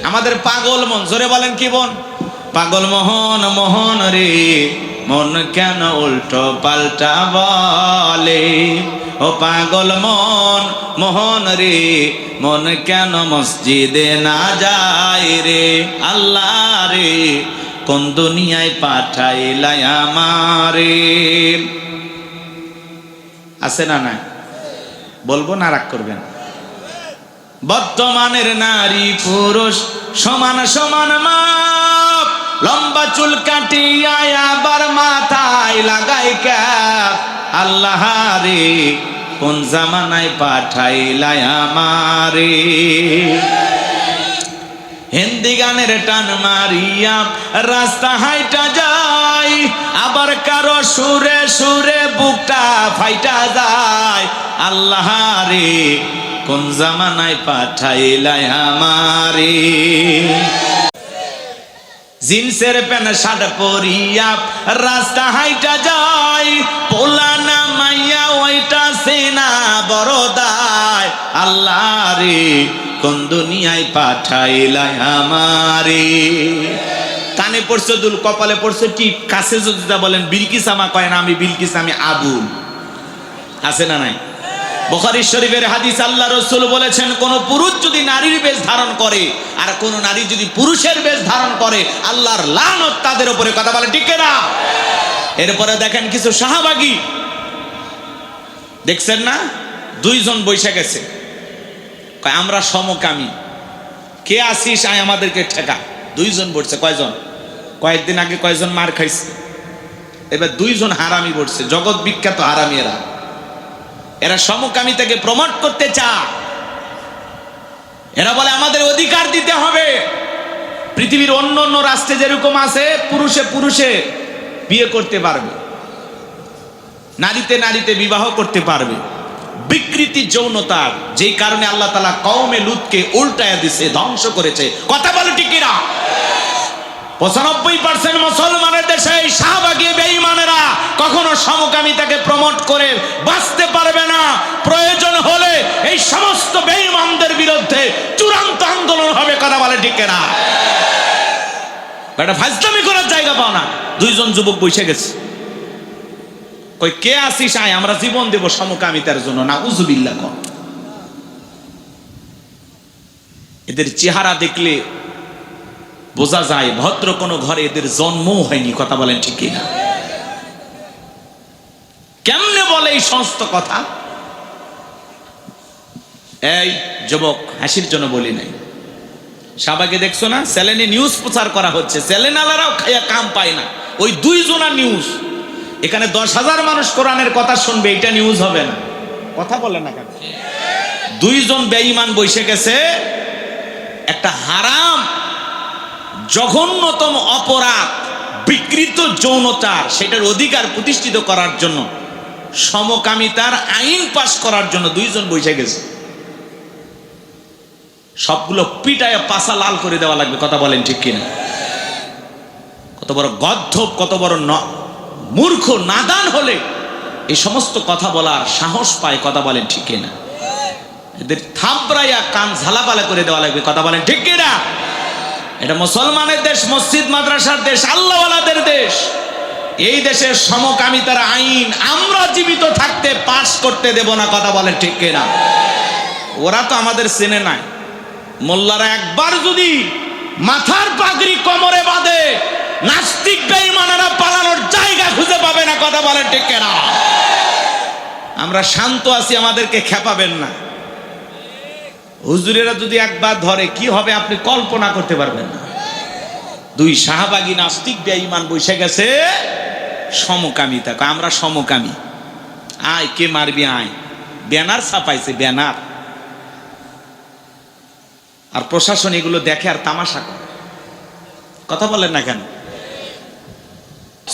আমাদের পাগল মন, জোরে বলেন কি মন? পাগল মোহন মোহন রে, মন কেন উল্টো পাল্টা বলে? ও পাগল মন মোহন রে, মন কেন মসজিদে না যায় রে? আল্লাহ রে, কোন দুনিয়ায় পাঠাইলাই আমারে? আছে না নাই? বলবো না রাগ করবেন? বর্তমানের নারী পুরুষ সমান সমান মাপ, লম্বা চুল কাটিয়া আবার মাথায় লাগাই ক্যাপ। আল্লাহ রে, কোন জামানায় পাঠাইলাই আমারে? হিন্দি গানের টান মারিয়া রাস্তা হাইটা যায়, আবার কারো সুরে সুরে বুকটা ফাইটা যায়। আল্লাহ রে, কোন জামানায় পাঠাইলাই আমারে? জিন্সের প্যান্ট শার্ট পরিয়া রাস্তা হাইটা যায়, পোলা না মাইয়া ওইটা সেনা বড় দায়। আল্লাহ রে, কোন দুনিয়ায় পাঠাইলাই আমারে? কানে পড়ছে দুল, কপালে পড়ছে টিপ, কাছে যদি বলেন বিলকিস আমা কয় না আমি বিলকিস, আমি আবুল। আছে না নাই? বুখারী শরীফের হাদিস, আল্লাহ রাসূল বলেছেন, কোন পুরুষ যদি নারীর বেশ ধারণ করে আর কোন নারী যদি পুরুষের বেশ ধারণ করে, আল্লাহর লানত তাদের উপরে। কথা বলে ঠিক না? এরপরে দেখেন কিছু সাহাবাগী, দেখছেন না, দুইজন বৈশা গেছে, কয় আমরা সমকামী, কে আসিস আয় আমাদেরকে ঠেকা। দুইজন বলছে, কয়জন? কয়েকদিন আগে কয়জন মার খাইছে, এবার দুইজন হারামি বলছে, জগৎ বিখ্যাত হারামি এরা। এরা সমকামিতাকে প্রমোট করতে চায়। এরা বলে আমাদের অধিকার দিতে হবে। পৃথিবীর অন্য অন্য রাষ্ট্রে যেরকম আছে, পুরুষে পুরুষে বিয়ে করতে পারবে, নারীতে নারীতে বিবাহ করতে পারবে। বিকৃতি যৌনতার, যেই কারণে আল্লাহ তাআলা কওমে লুতকে উল্টায়া দিছে, ধ্বংস করেছে। কথা বলে ঠিক কিনা? 95% মুসলমানের দেশে এই শাহবাগী বেঈমানেরা কখনো সমকামিতাকে প্রমোট করে বাঁচতে পারবে না। প্রয়োজন হলে এই সমস্ত বেঈমানদের বিরুদ্ধে চূড়ান্ত আন্দোলন হবে। কথা বলে ঠিক কিনা? এটা ফাজলামি করার জায়গা পাও না। দুইজন যুবক বসে গেছে, কই কে আসিস আয়, আমরা জীবন দেব সমকামিতার জন্য। নাউজুবিল্লাহ। এদের চেহারা দেখলে বোঝা যায় ভদ্র কোনো ঘরে এদের জন্মও হয়নি। কথা বলেন ঠিক কিনা? কেমনে বলে এই সমস্ত কথা? এই যুবক, হাসির জন্য বলি নাই, শাহবাগে দেখছো না চ্যানেলে নিউজ প্রচার করা হচ্ছে, চ্যানেলারাও খাইয়া কাম পায় না। ওই দুইজনা নিউজ, এখানে 10,000 মানুষ কোরআনের কথা শুনবে, এটা নিউজ হবে না। কথা বলে না কেন? দুইজন বেঈমান বসে গেছে, একটা হারাম জঘন্যতম অপরাধ বিকৃত যৌনতার, সেটার অধিকার প্রতিষ্ঠিত করার জন্য, সমকামিতার আইন পাশ করার জন্য দুইজন বসে গেছে। সবগুলো পিটায় পাছা লাল করে দেওয়া লাগবে। কথা বলেন ঠিক কিনা? কত বড় গদ্ধব, কত বড় মূর্খ নাদান হলে এই সমস্ত কথা বলার সাহস পায়। কথা বলেন ঠিক কিনা? এদের থাবড়াইয়া কান ঝালাপালা করে দেওয়া লাগবে। কথা বলেন ঠিক কিনা? এটা মুসলমানের দেশ, মসজিদ মাদ্রাসার দেশ, আল্লাহওয়ালাদের দেশ। এই দেশের সমকামিতার আইন আমরা জীবিত থাকতে পাশ করতে দেব না। কথা বলেন ঠিক কিনা? ওরা তো আমাদের চেনে নাই। মোল্লারা একবার যদি মাথার পাগড়ি কোমরে বাঁধে, নাস্তিক বেঈমানেরা পালানোর জায়গা খুঁজে পাবে না। কথা বলেন ঠিক কিনা? আমরা শান্ত আছি, আমাদেরকে খেপাবেন না। হুজুরেরা যদি একবার ধরে কি হবে আপনি কল্পনা করতে পারবেন না। দুই শাহবাগী নাস্তিক বেঈমান বসে গেছে সমকামিতা, আমরা সমকামী, আয় কে মারবি আয়। Banner ছাপাইছে, banner. আর প্রশাসন এগুলো দেখে আর তামাশা করে। কথা বলেন না কেন?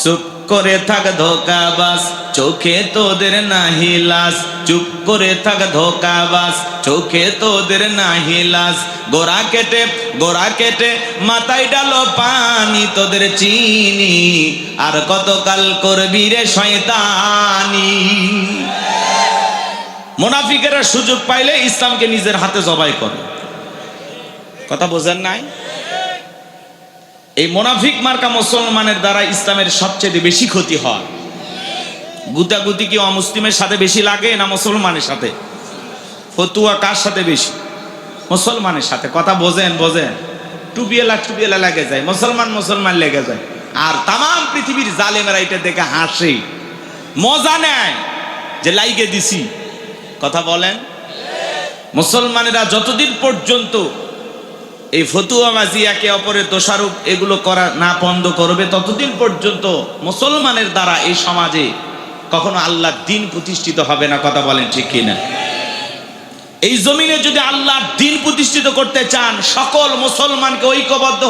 চুপ করে থাক ধোকাবাজ, চোখে তোদের নাহি লাজ। চুপ করে থাক ধোকাবাজ, চোখে তোদের নাহি লাজ। গোড়া কেটে মাথায় ডালো পানি, তোদের চিনি আর কতকাল করবি রে শয়তানি। মুনাফিকেরা সুযোগ পাইলে ইসলামকে নিজের হাতে জবাই করে। কথা বোঝেন নাই? এই মুনাফিক মার্কা মুসলমানের দ্বারা ইসলামের সবচেয়ে বেশি ক্ষতি হয়। গুতাগুতি কি অমুসলিমের সাথে বেশি লাগে না মুসলমানের সাথে? ফতুয়া কার সাথে বেশি? মুসলমানের সাথে। কথা বোঝেন? টুপিওয়ালা লেগে যায়, মুসলমান লেগে যায়। আর তাম পৃথিবীর জালেমেরা এটা দেখে হাসে, মজা নেয় যে লাইগে দিছি। কথা বলেন? মুসলমানেরা যতদিন পর্যন্ত এই ফতুয়াবাজি, একে অপরের দোষারোপ এগুলো করা না বন্ধ করবে, ততদিন পর্যন্ত মুসলমানের দ্বারা এই সমাজে কখনো আল্লাহর দ্বীন প্রতিষ্ঠিত হবে না। কথা বলেন ঠিক কিনা? এই জমিনে যদি আল্লাহর দ্বীন প্রতিষ্ঠিত করতে চান, সকল মুসলমানকে ঐক্যবদ্ধ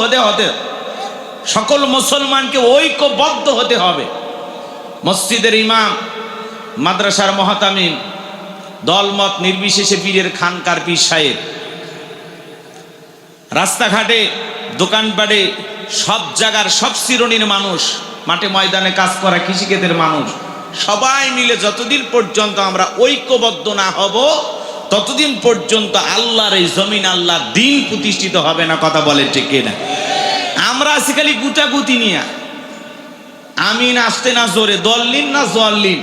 হতে হবে। মসজিদের ইমাম, মাদ্রাসার মুহতামিম, দলমত নির্বিশেষে পীরের খানকার পীর সাহেব, রাস্তাঘাটে দোকানপাটে সব জায়গার সব শ্রেণীর মানুষ, মাঠে ময়দানে কাজ করা কৃষিকেদের মানুষ, সবাই মিলে যতদিন পর্যন্ত আমরা ঐক্যবদ্ধ না হব, ততদিন পর্যন্ত আল্লাহর এই জমিন, আল্লাহর দ্বীন প্রতিষ্ঠিত হবে না। কথা বলে ঠিক কিনা? আমরা আছি খালি গুতাগুতি নিয়ে, আমিন আসতে না জোরে, দল্লিন না জল্লিন,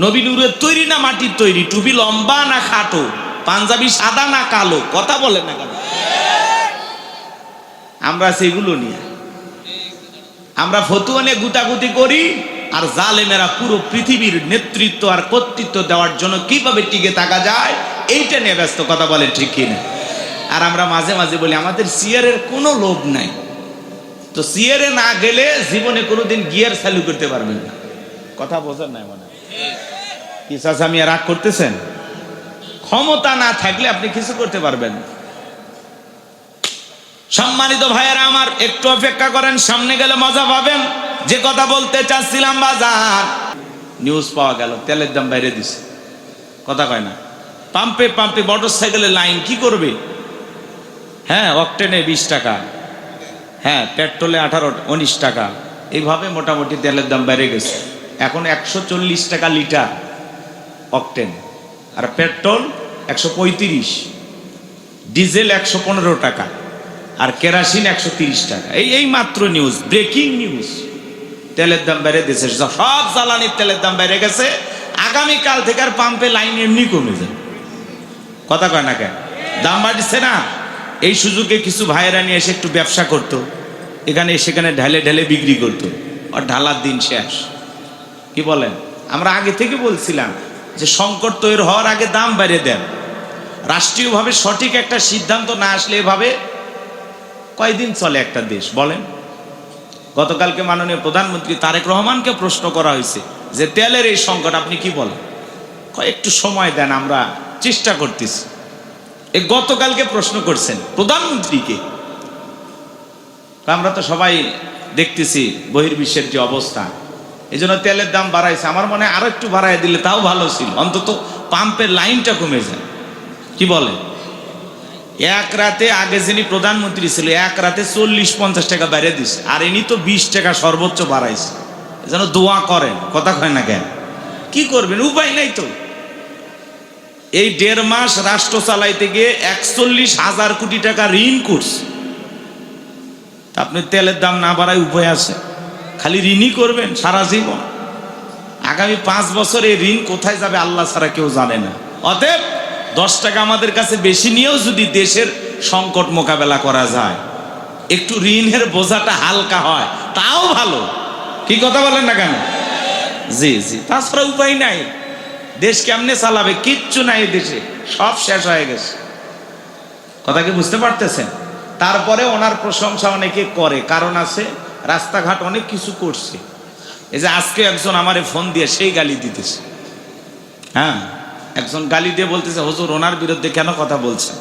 নবী নূরের তৈরি না মাটির তৈরি, টুপি লম্বা না খাটো, পাঞ্জাবি সাদা না কালো। কথা বলে না কেন? আমরা সেগুলো নিয়ে আমরা ফতুয়া নিয়ে গুতাগুতি করি, আর জালেমেরা পুরো পৃথিবীর নেতৃত্ব আর কর্তৃত্ব দেওয়ার জন্য কিভাবে টিকে থাকা যায় এইটা নিয়ে ব্যস্ত। কথা বলেন ঠিক কিনা? আর আমরা মাঝে মাঝে বলি আমাদের সিয়ারের কোনো লোভ নাই। তো সিয়ারে না গেলে জীবনে কোনোদিন গিয়ার চালু করতে পারবেন না। কথা বোঝেন নাই মনে? কি চাচা মিয়া রাগ করতেছেন? ক্ষমতা না থাকলে আপনি কিছু করতে পারবেন না। সম্মানিত ভাইয়েরা আমার, একটু অপেক্ষা করেন, সামনে গেলে মজা পাবেন। যে কথা বলতে চাচ্ছিলাম, বাজার নিউজ পাওয়া গেল তেলের দাম বাইরে দিছে। কথা কয় না? পাম্পে মোটর সাইকেলের লাইন কি করবে? হ্যাঁ, অকটেনে 20 টাকা, হ্যাঁ পেট্রোলে 18-19 টাকা, এইভাবে মোটামুটি তেলের দাম বেড়ে গেছে। এখন 140 টাকা লিটার অকটেন, আর পেট্রোল 135, ডিজেল 115 টাকা, আর কেরাসিন 130 টাকা। এই মাত্র নিউজ, ব্রেকিং নিউজ। তেলের দাম বেড়ে দিয়েছে, সব জ্বালানির তেলের দাম বেড়ে গেছে। আগামীকাল থেকে আর পাম্পে লাইন এমনি কমে যায়। কথা কয় না কেন? দাম বাড়ছে না। এই সুযোগে কিছু ভাইয়েরা নিয়ে এসে একটু ব্যবসা করতো, এখানে সেখানে ঢেলে বিক্রি করতো, আর ঢালার দিন শেষ। কি বলেন? আমরা আগে থেকে বলছিলাম যে সংকট তৈরি হওয়ার আগে দাম বাড়িয়ে দেন। রাষ্ট্রীয়ভাবে সঠিক একটা সিদ্ধান্ত না আসলে এভাবে কয়দিন চলে একটা দেশ বলেন? গতকালকে মাননীয় প্রধানমন্ত্রী তারেক রহমানকে প্রশ্ন করা হয়েছে যে তেলের এই সংকট আপনি কি বলেন? একটু সময় দেন, আমরা চেষ্টা করতেছি। এই গতকালকে প্রশ্ন করছেন প্রধানমন্ত্রীকে। আমরা তো সবাই দেখতেছি বহির্বিশ্বের যে অবস্থা, এই জন্য তেলের দাম বাড়াইছে। আমার মনে হয় আরো একটু বাড়াই দিলে তাও ভালো ছিল, অন্তত পাম্পের লাইনটা কমে যায়। কি বলে? এক রাতে, আগে যিনি প্রধানমন্ত্রী ছিল, এক রাতে 40-50 টাকা বাড়িয়ে দিচ্ছে, আর ইনি তো 20 টাকা সর্বোচ্চ বাড়াইছে। যেন দোয়া করেন। কথা কয় না কেন? কি করবেন? উপায় নাই তো। এই 1.5 মাস রাষ্ট্র চালাইতে গিয়ে 41,000 কোটি টাকা ঋণ করছে। আপনি তেলের দাম না বাড়ায় উপায় আছে? খালি ঋণই করবেন সারা জীবন? আগামী 5 বছর এই ঋণ কোথায় যাবে আল্লাহ ছাড়া কেউ জানে না। অতএব 10 টাকা আমাদের কাছে বেশি নিয়েও যদি দেশের সংকট মোকাবেলা করা যায়, একটু ঋণের বোঝাটা হালকা হয়, তাও ভালো। কি কথা বলেন না কেন? জি, তাছাড়া উপায় নাই। দেশ কেমনে চালাবে? কিচ্ছু নাই দেশে, সব শেষ হয়ে গেছে। কথা কি বুঝতে পারতেছেন? তারপরে ওনার প্রশংসা অনেকে করে, কারণ আছে, রাস্তাঘাট অনেক কিছু করছে। এই যে আজকে একজন আমারে ফোন দিয়ে সেই গালি দিতেছে। হ্যাঁ, একজন গালি দিয়ে বলতেছে, হুজুর ওনার বিরুদ্ধে কেন কথা বলছেন?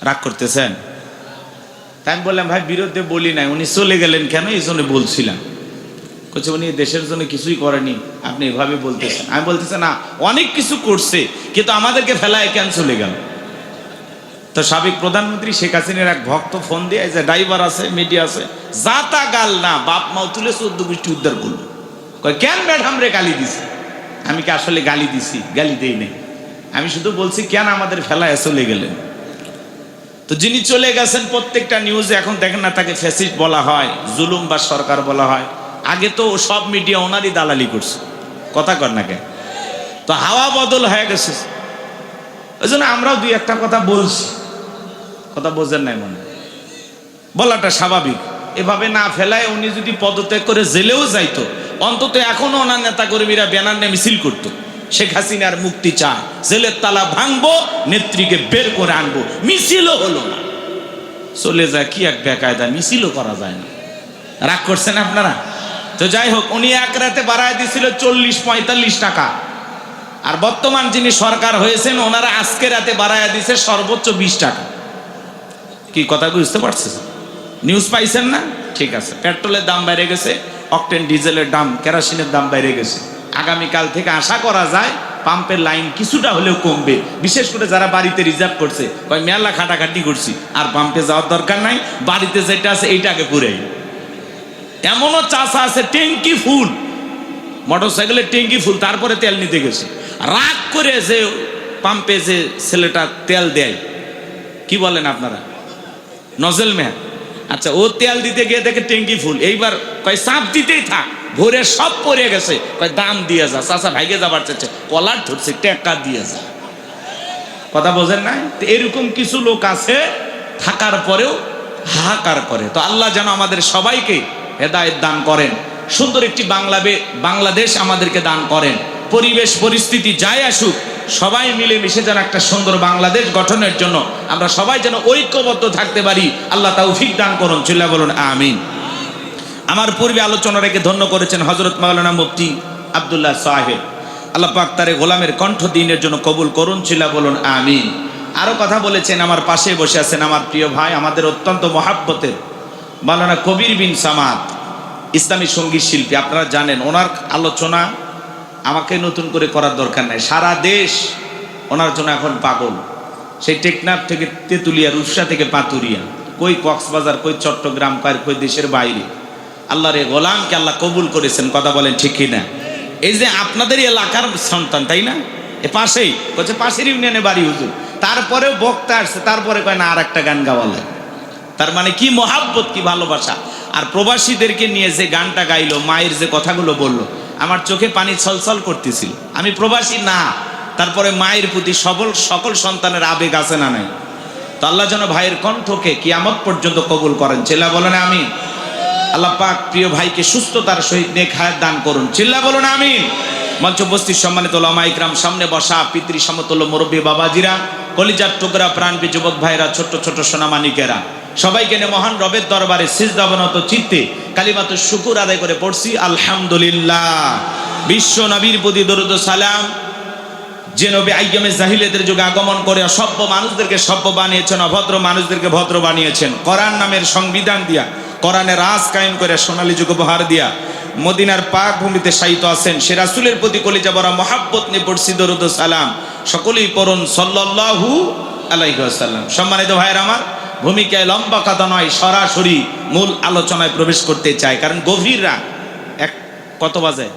রাগ করতেছেন? তাই আমি বললাম, ভাই বিরুদ্ধে বলি নাই, উনি চলে গেলেন কেন এই জন্য বলছিলাম। বলছে উনি দেশের জন্য কিছুই করেনি, আপনি এভাবে বলতেছেন। আমি বলতেছি না, অনেক কিছু করছে, কিন্তু আমাদেরকে ফেলায় কেন চলে গেল? তো সাবেক প্রধানমন্ত্রী শেখ হাসিনার এক ভক্ত ফোন দিয়ে, যে ড্রাইভার আছে, মিডিয়া আছে, যা তা গাল না, বাপ মাও তুলে 14 গোষ্ঠী উদ্ধার করলো। কয় কেন ম্যাডাম রে গালি দিছে? আমি কি আসলে গালি দিছি? গালি দেই নাই। আমি শুধু বলছি কেন আমাদের ফেলায় চলে গেলেন। তো যিনি চলে গেছেন প্রত্যেকটা নিউজে এখন দেখেন না, তাকে ফ্যাসিস্ট বলা হয়, জুলুম বা সরকার বলা হয়। আগে তো সব মিডিয়া ওনারই দালালি করছে, কথা কর না কেন? তো হাওয়া বদল হয়ে গেছে, ওই জন্য আমরাও দুই একটা কথা বলছি, কথা বোঝেন নাই মনে, বলাটা স্বাভাবিক। এভাবে না ফেলায় উনি যদি পদত্যাগ করে জেলেও যাইতো, অন্তত এখনো ওনার নেতা কর্মীরা ব্যানার নিয়ে মিছিল করতো, শেখ হাসিনার মুক্তি চায়, জেলের তালা ভাঙবো, নেত্রীকে বের করে আনবো। মিছিলও হলো না, চলে যায় কি এক বেকায়দা, মিছিলও করা যায় না। রাগ করছেন আপনারা? তো যাই হোক, উনি এক রাতে বাড়ায় দিছিল 40-45 টাকা, আর বর্তমান যিনি সরকার হয়েছেন ওনারা আজকে রাতে বাড়ায় দিছে সর্বোচ্চ 20 টাকা। কি কথা বুঝতে পারছেন? নিউজ পাইছেন না? ঠিক আছে, পেট্রোলের দাম বেড়ে গেছে, অকটেন ডিজেলের দাম, কেরোসিনের দাম বেড়ে গেছে। আগামীকাল থেকে আশা করা যায় পাম্পের লাইন কিছুটা হলেও কমবে, বিশেষ করে যারা বাড়িতে রিজার্ভ করছে, কয় মেলা খাটাখাটি করছি, আর পাম্পে যাওয়ার দরকার নাই, বাড়িতে যেটা আছে এইটাকে পুরাই। এমনও চাষা আছে ট্যাঙ্কি ফুল, মোটরসাইকেলের ট্যাঙ্কি ফুল, তারপরে তেল নিতে গেছে, রাগ করে যে পাম্পে যে ছেলেটা তেল দেয়, কি বলেন আপনারা, নজল ম্যান, আচ্ছা, ও তেল দিতে গিয়ে দেখে ট্যাঙ্কি ফুল, এইবার কয় চাপ দিতেই থাক, ভোরে সব পড়ে গেছে, কয় দাম দিয়ে যা, চাষা ভাইগে যাবার চাচ্ছে, কলার ধরছে, টাকা দিয়ে যা। কথা বোঝেন না? এরকম কিছু লোক আছে থাকার পরেও হাহাকার করে। তো আল্লাহ যেন আমাদের সবাইকে হেদায়েত দান করেন, সুন্দর একটি বাংলাদেশ আমাদেরকে দান করেন। পরিবেশ পরিস্থিতি যাই আসুক, সবাই মিলে মিশে যেন একটা সুন্দর বাংলাদেশ গঠনের জন্য আমরা সবাই যেন ঐক্যবদ্ধ থাকতে পারি, আল্লাহ তাওফিক দান করুন। চিল্লা বলুন আমিন। আমার পূর্বে আলোচনা রেখে ধন্য করেছেন হযরত মাওলানা মুফতি আব্দুল্লাহ সাহেব, আল্লাহ পাক তার গোলামের কণ্ঠ দিনের জন্য কবুল করুন। চিল্লা বলুন আমিন। আরো কথা বলেছেন, আমার পাশে বসে আছেন আমার প্রিয় ভাই, আমাদের অত্যন্ত মহাব্বতের মাওলানা কবির বিন সামাদ, ইসলামী সঙ্গীত শিল্পী। আপনারা জানেন ওনার আলোচনা আমাকে নতুন করে করার দরকার নাই, সারা দেশ ওনার জন্য এখন পাগল। সেই টেকনাফ থেকে তেতুলিয়া, রূপসা থেকে পাতুরিয়া, কই কক্সবাজার, কই চট্টগ্রাম, কই দেশের বাইরে, আল্লাহর এই গোলামকে আল্লাহ কবুল করেছেন। কথা বলেন ঠিক কিনা? এই যে আপনাদের এলাকার সন্তান, তাই না? এ পাশেই বলছে, পাশের ইউনিয়নে বাড়ি হুজুর, তারপরেও বক্তা আসছে, তারপরে কয় না আর একটা গান গাওয়ালে। তার মানে কি মহাব্বত, কি ভালোবাসা। আর প্রবাসীদেরকে নিয়ে যে গানটা গাইলো, মায়ের যে কথাগুলো বললো, আমার চোখে পানি ছলছল করতেছিল। আমি প্রবাসী না, তারপরে মায়ের প্রতি সকল সন্তানের আবেগ আছে না নাই? তো আল্লাহ যেন ভাইয়ের কণ্ঠকে কিয়ামত পর্যন্ত কবুল করেন। চিল্লা বলেন আমিন। আল্লাহ পাক প্রিয় ভাইকে সুস্থতার সহিত নেক হায়াত দান করুন। চিল্লা বলুন আমিন। মঞ্চ উপস্থিত সম্মানিত উলামা ইকরাম, সামনে বসা পিতৃ সমতুল্য মুরব্বী বাবাজিরা, কলিজার টুকরা প্রাণপ্রিয় যুবক ভাইরা, ছোট্ট ছোট্ট সোনামানিকেরা, সবাইকে নিয়ে মহান রবের দরবারে সিজদাবনত চিত্তে কালিমাতুশ শুকুর আদায় করে পড়ছি আলহামদুলিল্লাহ। বিশ্ব নবীর প্রতি দরুদ ও সালাম, যে নবী আইয়ামে জাহিলিয়াতের যুগে আগমন করে অসভ্য মানুষদেরকে সভ্য বানিয়েছেন, অভদ্র মানুষদেরকে ভদ্র বানিয়েছেন, কোরআন নামের সংবিধান দিয়া, কোরআনের রাজ কায়েম করে সোনালী যুগ উপহার দিয়া মদিনার পাক ভূমিতে শায়িত আছেন, সে রাসূলের প্রতি কলিজা ভরা মহাব্বত নিয়ে পড়ছি দরুদ ও সালাম। সকলেই পড়ুন সাল্লাল্লাহু আলাইহি ওয়াসাল্লাম। সম্মানিত ভাইয়ের আমার, ভূমিকায় লম্বা কথা নয়, সরাসরি মূল আলোচনায় প্রবেশ করতে চাই, কারণ গভীর রাত। কত বাজে?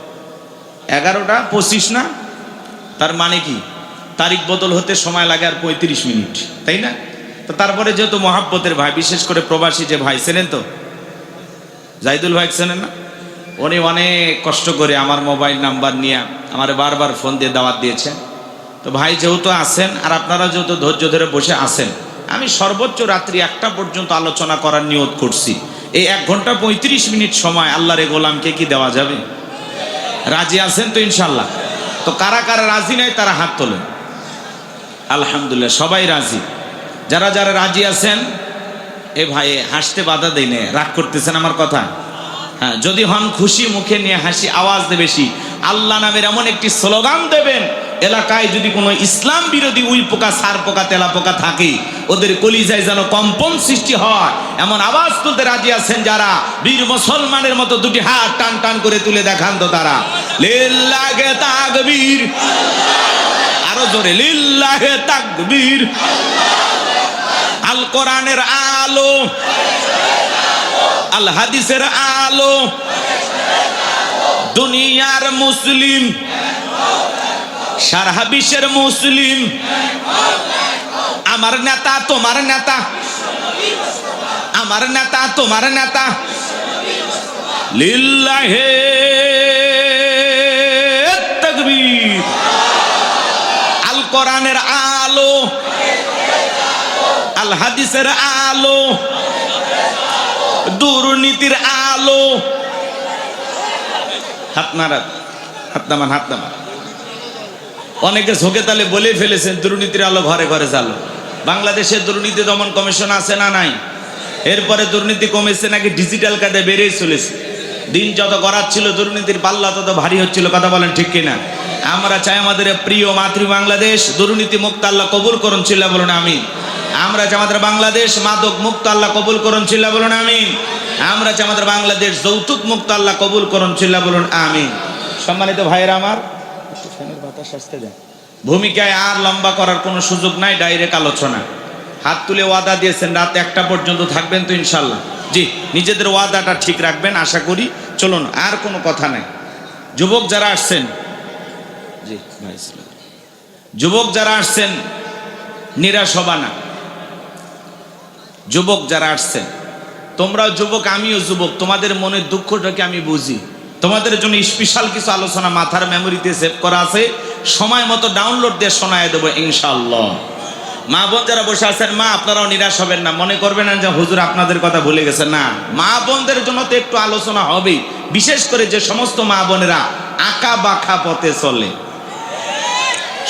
11টা 25 না? তার মানে কি তারিখ বদল হতে সময় লাগে আর 35 মিনিট, তাই না? তো তারপরে যেহেতু মহাব্বতের ভাই, বিশেষ করে প্রবাসী যে ভাই ছিলেন, তো জাহিদুল ভাই ছিলেন না, উনি অনেক কষ্ট করে আমার মোবাইল নাম্বার নিয়ে আমার বারবার ফোন দিয়ে দাওয়াত দিয়েছেন। তো ভাই যেহেতু আছেন, আর আপনারা যেহেতু ধৈর্য ধরে বসে আছেন, আমি সর্বোচ্চ রাত্রি 1টা পর্যন্ত আলোচনা করার নিয়ত করছি। এই 1 ঘন্টা 35 মিনিট সময় আল্লাহর এই গোলামকে কি দেওয়া যাবে? রাজি আছেন তো ইনশাল্লাহ? তো কারা কারা রাজি নাই তারা হাত তোলেন। আলহামদুলিল্লাহ, সবাই রাজি। যারা যারা রাজি আছেন, এ ভাই হাসতে বাধা দেয় না, রাগ করতেছেন আমার কথা? হ্যাঁ, যদি হন খুশি, মুখে নিয়ে হাসি, আওয়াজ দেবে বেশি। আল্লাহ নামের এমন একটি স্লোগান দেবেন, এলাকায় যদি কোনো ইসলাম বিরোধী উই পোকা, সার পোকা, তেলা পোকা থাকে, ওদের কলিজায় যেন কম্পন সৃষ্টি হয়, এমন আওয়াজ তুলতে রাজি আছেন যারা? বীর মুসলমানের মতো দুটি হাত টান টান করে তুলে দেখান তো তারা। লিল্লাহে তাকবীর, আরো জোরে লিল্লাহে তাকবীর। আল কোরআনের আলো, আল হাদিসের আলো, দুনিয়ার মুসলিম, সারা বিশ্বের মুসলিম, আমার নেতা তোমার নেতা, আমার নেতা তোমার নেতা। লিল্লাহে তাকবীর। আল কোরআনের আলো, আল হাদিসের আলো, দুর্নীতির আলো। হাত নাড়া, হাত নামান, হাত নামান। অনেকে ঝোঁকে তালে বলে ফেলেছেন দুর্নীতির আলো ঘরে ঘরে জ্বালো। বাংলাদেশে দুর্নীতি দমন কমিশন আছে না নাই? এরপরে দুর্নীতি কমেছে নাকি ডিজিটাল কার্ডে বেড়েই চলেছে। দিন যত গড়াচ্ছিল দুর্নীতির পাল্লা তত ভারী হচ্ছিল। কথা বলেন ঠিক কিনা? আমরা চাই আমাদের প্রিয় মাতৃ বাংলাদেশ দুর্নীতি মুক্ত আল্লাহ কবুল করুন, চিল্লা বলুন আমিন। আমরা চাই আমাদের বাংলাদেশ মাদক মুক্ত আল্লাহ কবুল করুন, চিল্লা বলুন আমিন। আমরা চাই আমাদের বাংলাদেশ যৌতুক মুক্ত আল্লাহ কবুল করুন, চিল্লা বলুন আমিন। সম্মানিত ভাইয়েরা আমার, ভূমিকায় আর লম্বা করার কোনো সুযোগ নাই, ডাইরেক্ট আলোচনা। হাত তুলে ওয়াদা দিয়েছেন রাত 1টা পর্যন্ত থাকবেন তো ইনশাল্লাহ? জি, নিজেদের ওয়াদাটা ঠিক রাখবেন আশা করি। চলুন, আর কোনো কথা নাই। যুবক যারা আসছেন, জি ভাই, যুবক যারা আসছেন নিরাশ হবা না। যুবক যারা আসছেন, তোমরাও যুবক আমিও যুবক, তোমাদের মনের দুঃখটাকে আমি বুঝি। তোমাদের জন্য স্পেশাল কিছু আলোচনা মাথার মেমোরিতে সেভ করা আছে, সময় মতো ডাউনলোড দিয়ে শোনায় দেবো ইনশাআল্লাহ। মা বোন যারা বসে আছেন, মা আপনারাও নিরাশ হবেন না, মনে করবেন না যে হুজুর আপনাদের কথা ভুলে গেছে। না, মা বোনদের জন্য তো একটু আলোচনা হবেই, বিশেষ করে যে সমস্ত মা বোনেরা আঁকা বাঁকা পথে চলে,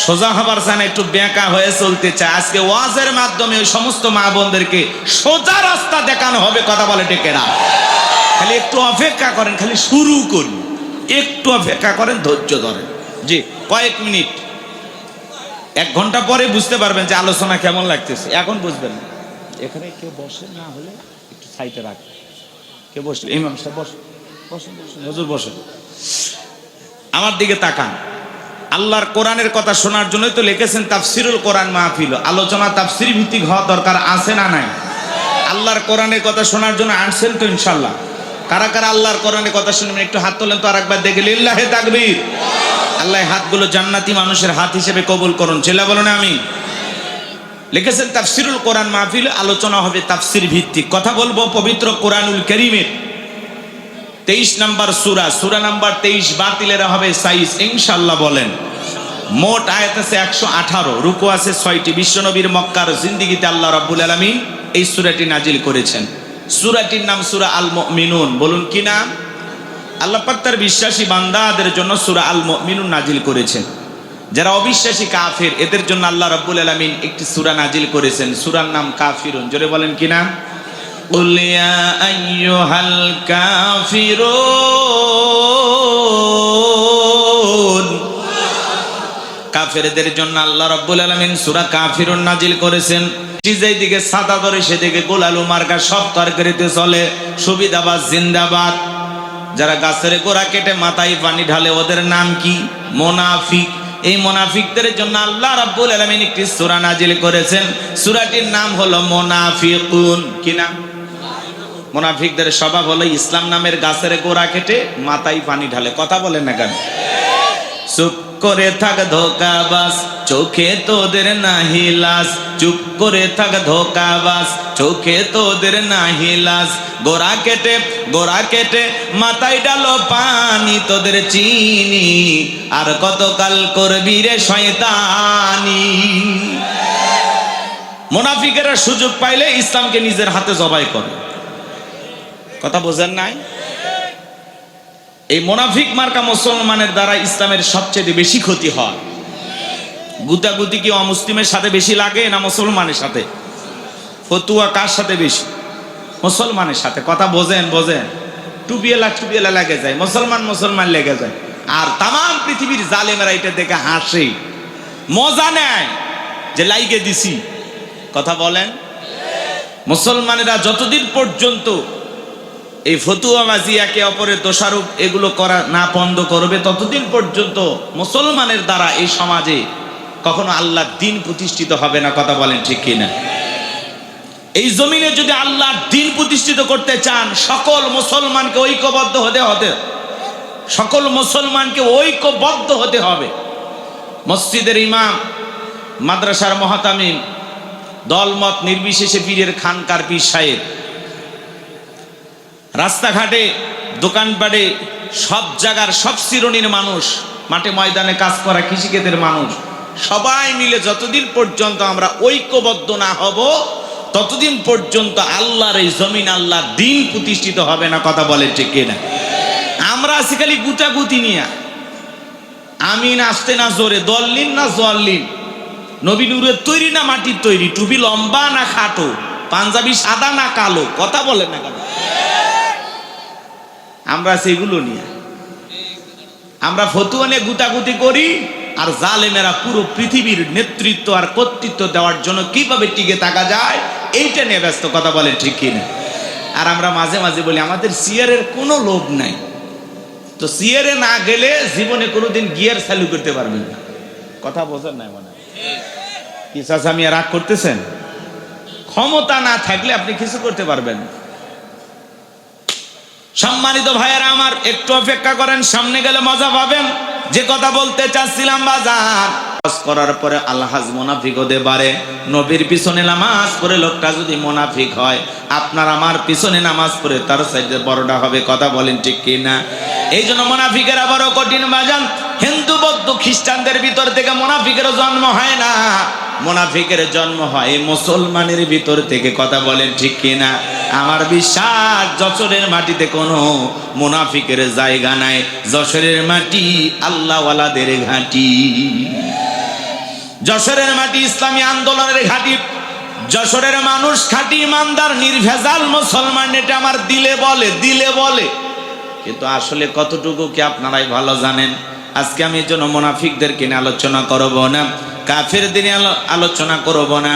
সোজা হবার চায় না, একটু বেঁকা হয়ে চলতে চায়। আজকে ওয়াজের মাধ্যমে ওই সমস্ত মা বোনদেরকে সোজা রাস্তা দেখানো হবে। কথা বলে টেকেরা, খালি একটু অপেক্ষা করেন, খালি শুরু করুন, একটু অপেক্ষা করেন, ধৈর্য ধরেন। জি, কয়েক মিনিট, 1 ঘন্টা পরে বুঝতে পারবেন যে আলোচনা কেমন লাগতেছে। এখন বুঝবেন না। এখানে কেউ বসে না হলে একটু সাইডে রাখেন। কেউ বসে, ইমাম সাহেব বসেন, বসেন, বসেন, হুজুর বসেন। আমার দিকে তাকান। আল্লাহর কোরআনের কথা শোনার জন্যই তো লিখেছেন তাফসিরুল কোরআন মাহফিল। আলোচনা তাফসির ভিত্তিক হওয়া দরকার আছে না নাই? আল্লাহর কোরআনের কথা শোনার জন্য আসছেন তো ইনশাল্লাহ? কারা কারা আল্লাহর কোরআনের কথা শুনবেন একটু হাত তোলেন তো আরেকবার দেখে। লিল্লাহে তাকবীর। আল্লাহ হাতগুলো জান্নাতি মানুষের হাত হিসেবে কবুল করুন, চিল্লা বলুন আমিন। লিখেছেন তাফসিরুল কোরআন মাহফিল, আলোচনা হবে তাফসির ভিত্তিক। কথা বলবো পবিত্র কোরআনুল কারীমের 23 নম্বর সূরা, সূরা নাম্বার 23। বাতিলেরা হবে সাইজ ইনশাআল্লাহ বলেন। মোট আয়াত আছে 118, রুকু আছে 6টি। বিশ্বনবীর মক্কার জিন্দেগিতে আল্লাহ রাব্বুল আলামিন এই সূরাটি নাজিল করেছেন। সূরাটির নাম সূরা আল মুমিনুন। বলুন কি নাম? আল্লাহ পাক তার বিশ্বাসী বান্দাদের জন্য সূরা আল মুমিনুন নাজিল করেছেন। যারা অবিশ্বাসী কাফের এদের জন্য আল্লাহ রাব্বুল আলামিন একটি সূরা নাজিল করেছেন, সূরার নাম কাফিরুন। জোরে বলেন কি নাম? কুল ইয়া আইয়ুহাল কাফিরুন। কাফেরদের জন্য আল্লাহ রাব্বুল আলামিন সূরা কাফিরুন নাজিল করেছেন। যেই দিকে সাদা ধরে সেদিকে গোলালু মার্কা সব তরকারিতে চলে। সুবিধাবাদ জিন্দাবাদ। যারা গাছের গোড়া কেটে মাথায় পানি ঢালে ওদের নাম কি? মুনাফিক। এই মুনাফিকদের জন্য আল্লাহ রাব্বুল আলামিন একটি সূরা নাজিল করেছেন, সূরাটির নাম হলো মুনাফিকুন। কি নাম? মুনাফিকদের স্বভাব হলো ইসলাম নামের গাছের গোড়া কেটে মাথায় পানি ঢালে। কথা বলেন না কেন? চুপ করে থাক ধোকাবাজ, চোখে তোদের নাহি লাজ। চুপ করে থাক ধোকাবাজ, চোখে তোদের নাহি লাজ। গোড়া কেটে মাথায় ডালো পানি, তোদের চিনি আর কতকাল করবি রে শয়তানি। মুনাফিকেরা সুযোগ পাইলে ইসলামকে নিজের হাতে জবাই করে। কথা বোঝেন নাই? এই মুনাফিক মার্কা মুসলমানের দ্বারা ইসলামের সবচেয়ে বেশি ক্ষতি হয়। গুতাগুতি কি অমুসলিমের সাথে বেশি লাগে না মুসলমানের সাথে? ফতুয়া কার সাথে বেশি? মুসলমানের সাথে। কথা বোঝেন? টুপিয়েলা লেগে যায়, মুসলমান লেগে যায়। আর তাম পৃথিবীর জালেমেরা এটা দেখে হাসে, মজা নেয় যে লাইগে দিছি। কথা বলেন? মুসলমানেরা যতদিন পর্যন্ত এই ফতুয়াবাজি একে অপরের দোষারোপ এগুলো করা না বন্ধ করবে ততদিন পর্যন্ত মুসলমানের দ্বারা এই সমাজে কখনো আল্লাহর দ্বীন প্রতিষ্ঠিত হবে না। কথা বলেন ঠিক কিনা? এই জমিনে যদি আল্লাহর দ্বীন প্রতিষ্ঠিত করতে চান সকল মুসলমানকে ঐক্যবদ্ধ হতে হবে। মসজিদের ইমাম, মাদ্রাসার মুহতামিম, দলমত নির্বিশেষে পীরের খানকার পীর সাহেব, রাস্তাঘাটে দোকানপাটে সব জায়গার সব শ্রেণীর মানুষ, মাঠে ময়দানে কাজ করা কৃষিক্ষেতের মানুষ, সবাই মিলে যতদিন পর্যন্ত আমরা ঐক্যবদ্ধ না হব ততদিন পর্যন্ত আল্লাহর এই জমিন, আল্লাহর দ্বীন প্রতিষ্ঠিত হবে না। কথা বলে ঠিক কিনা? আমরা আছি খালি গুতাগুতি নিয়ে, আমিন আসতে না জোরে, দল্লিন না জল্লিন, নবী নূরের তৈরি না মাটির তৈরি, টুপি লম্বা না খাটো, পাঞ্জাবি সাদা না কালো, কথা বলে না কেন? আমরা সেগুলো নিয়ে আমরা ফতুয়া নিয়ে গুতাগুতি করি, আর জালেমেরা পুরো পৃথিবীর নেতৃত্ব আর কর্তৃত্ব দেওয়ার জন্য কিভাবে টিকে থাকা যায় এইটা নিয়ে ব্যস্ত। কথা বলেন ঠিক কিনা? আর আমরা মাঝে মাঝে বলি আমাদের সিয়ারের কোনো লোভ নাই, তো সিয়ারে না গেলে জীবনে কোনোদিন গিয়ার চালু করতে পারবেন না। কথা বোঝেন নাই মনে হয়? কি চাচা মিয়া রাগ করতেছেন? ক্ষমতা না থাকলে আপনি কিছু করতে পারবেন না। সম্মানিত ভাইয়েরা আমার, একটু অপেক্ষা করেন, সামনে গেলে মজা পাবেন। যে কথা বলতে চাচ্ছিলাম, বাজার করার পরে আলহাজ মুনাফিক হতে পারে। নবীর পিছনে নামাজ পড়ে লোকটা যদি মুনাফিক হয়, আপনার আমার পিছনে নামাজ পড়ে তার সাইডে বড়টা হবে। কথা বলেন ঠিক কিনা? এই জন্য মুনাফিকেরা বড় কঠিন বাজান। হিন্দু বৌদ্ধ খ্রিস্টানদের ভিতর থেকে মুনাফিকের জন্ম হয় না, মুনাফিকের জন্ম হয় মুসলমানের ভিতর থেকে। কথা বলেন ঠিক কিনা? আমার বিশ্বাস যশোরের মাটিতে কোনো মুনাফিকের জায়গা নাই। যশোরের মাটি আল্লাহওয়ালাদের ঘাঁটি, যশোরের মাটি ইসলামী আন্দোলনের ঘাঁটি, যশোরের মানুষ খাঁটি ইমানদার নির্ভেজাল মুসলমান। এটা আমার দিলে বলে, দিলে বলে, কিন্তু আসলে কতটুকু কি আপনারাই ভালো জানেন। আজকে আমি এই জন্য মুনাফিকদেরকে নিয়ে আলোচনা করব না, কাফেরদের নিয়ে আলোচনা করব না,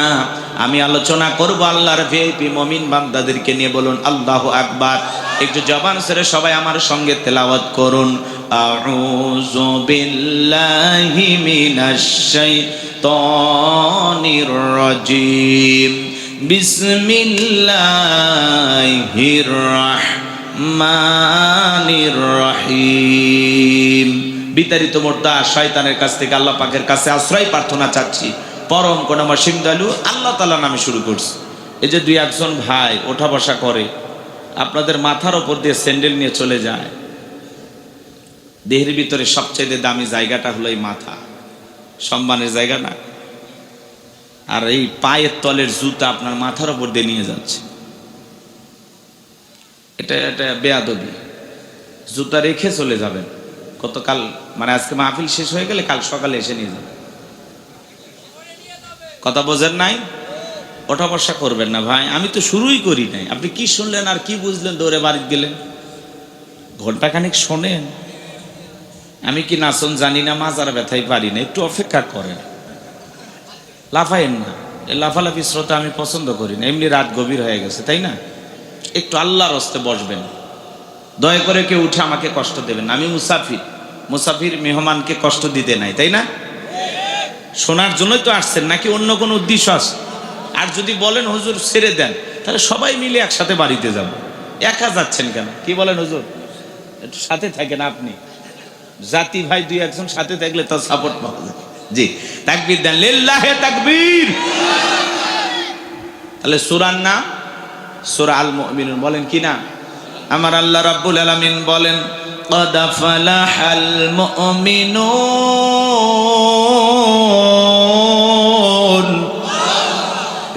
আমি আলোচনা করব আল্লাহর ভিআইপি মুমিন বান্দাদেরকে নিয়ে। বলুন আল্লাহু আকবার। একটু জবান ছেড়ে সবাই আমার সঙ্গে তেলাওয়াত করুন। আউযু বিল্লাহি মিনাশ শাইতানির রাজিম, বিসমিল্লাহির রাহমানির রহিম। বিতাড়িত মোর্দা শয়তানের কাছ থেকে আল্লাহ পাকের কাছে আশ্রয় প্রার্থনা চাচ্ছি। পরম করুণাময় দয়ালু আল্লাহ তাআলা নামে শুরু করছি। এই যে দুই একজন ভাই ওঠা বসা করে, আপনাদের মাথার ওপর দিয়ে স্যান্ডেল নিয়ে চলে যায়। দেহের ভিতরে সবচেয়ে দামি জায়গাটা হলো এই মাথা, সম্মানের জায়গা না? আর এই পায়ের তলের জুতা আপনার মাথার ওপর দিয়ে নিয়ে যাচ্ছে, এটা এটা বেয়াদবি। জুতা রেখে চলে যাবেন। গতকাল মানে আজকে মাহফিল শেষ হয়ে গেলে কাল সকালে এসে নিয়ে যাবেন। কথা বোঝেন নাই? ওঠা বসা করবেন না ভাই। আমি তো শুরুই করি নাই, আপনি কি শুনলেন আর কি বুঝলেন? দৌড়ে বাড়ি গেলেন, ঘন্টাখানিক শোনেন। আমি কি নাচন জানি না, মাজার ব্যথাই পারি না। একটু অপেক্ষা করেন, লাফাইন না। এই লাফালাফি শ্রোতা আমি পছন্দ করি না। এমনি রাত গভীর হয়ে গেছে, তাই না? একটু আল্লাহর হস্তে বসবেন। দয়া করে কেউ উঠে আমাকে কষ্ট দেবেন না। আমি মুসাফির, মুসাফির মেহমানকে কষ্ট দিতে নাই, তাই না? শোনার জন্যই তো আসছেন, নাকি অন্য কোনো উদ্দেশ্য আছে? আর যদি বলেন হুজুর ছেড়ে দেন, তাহলে সবাই মিলে একসাথে বাড়িতে যাব। একা যাচ্ছেন কেন? কি বলেন হুজুর? একটু সাথে থাকেন আপনি, জাতি ভাই দুই একজন সাথে থাকলে তার সাপোর্ট পাওয়া যায়। জি, তাকবীর দেন, লিল্লাহে তাকবীর। তাহলে সূরার নাম সূরা আল মুমিনুন। বলেন কি না? আমার আল্লাহ রাব্বুল আলামিন বলেন, قد فلح المؤمنون।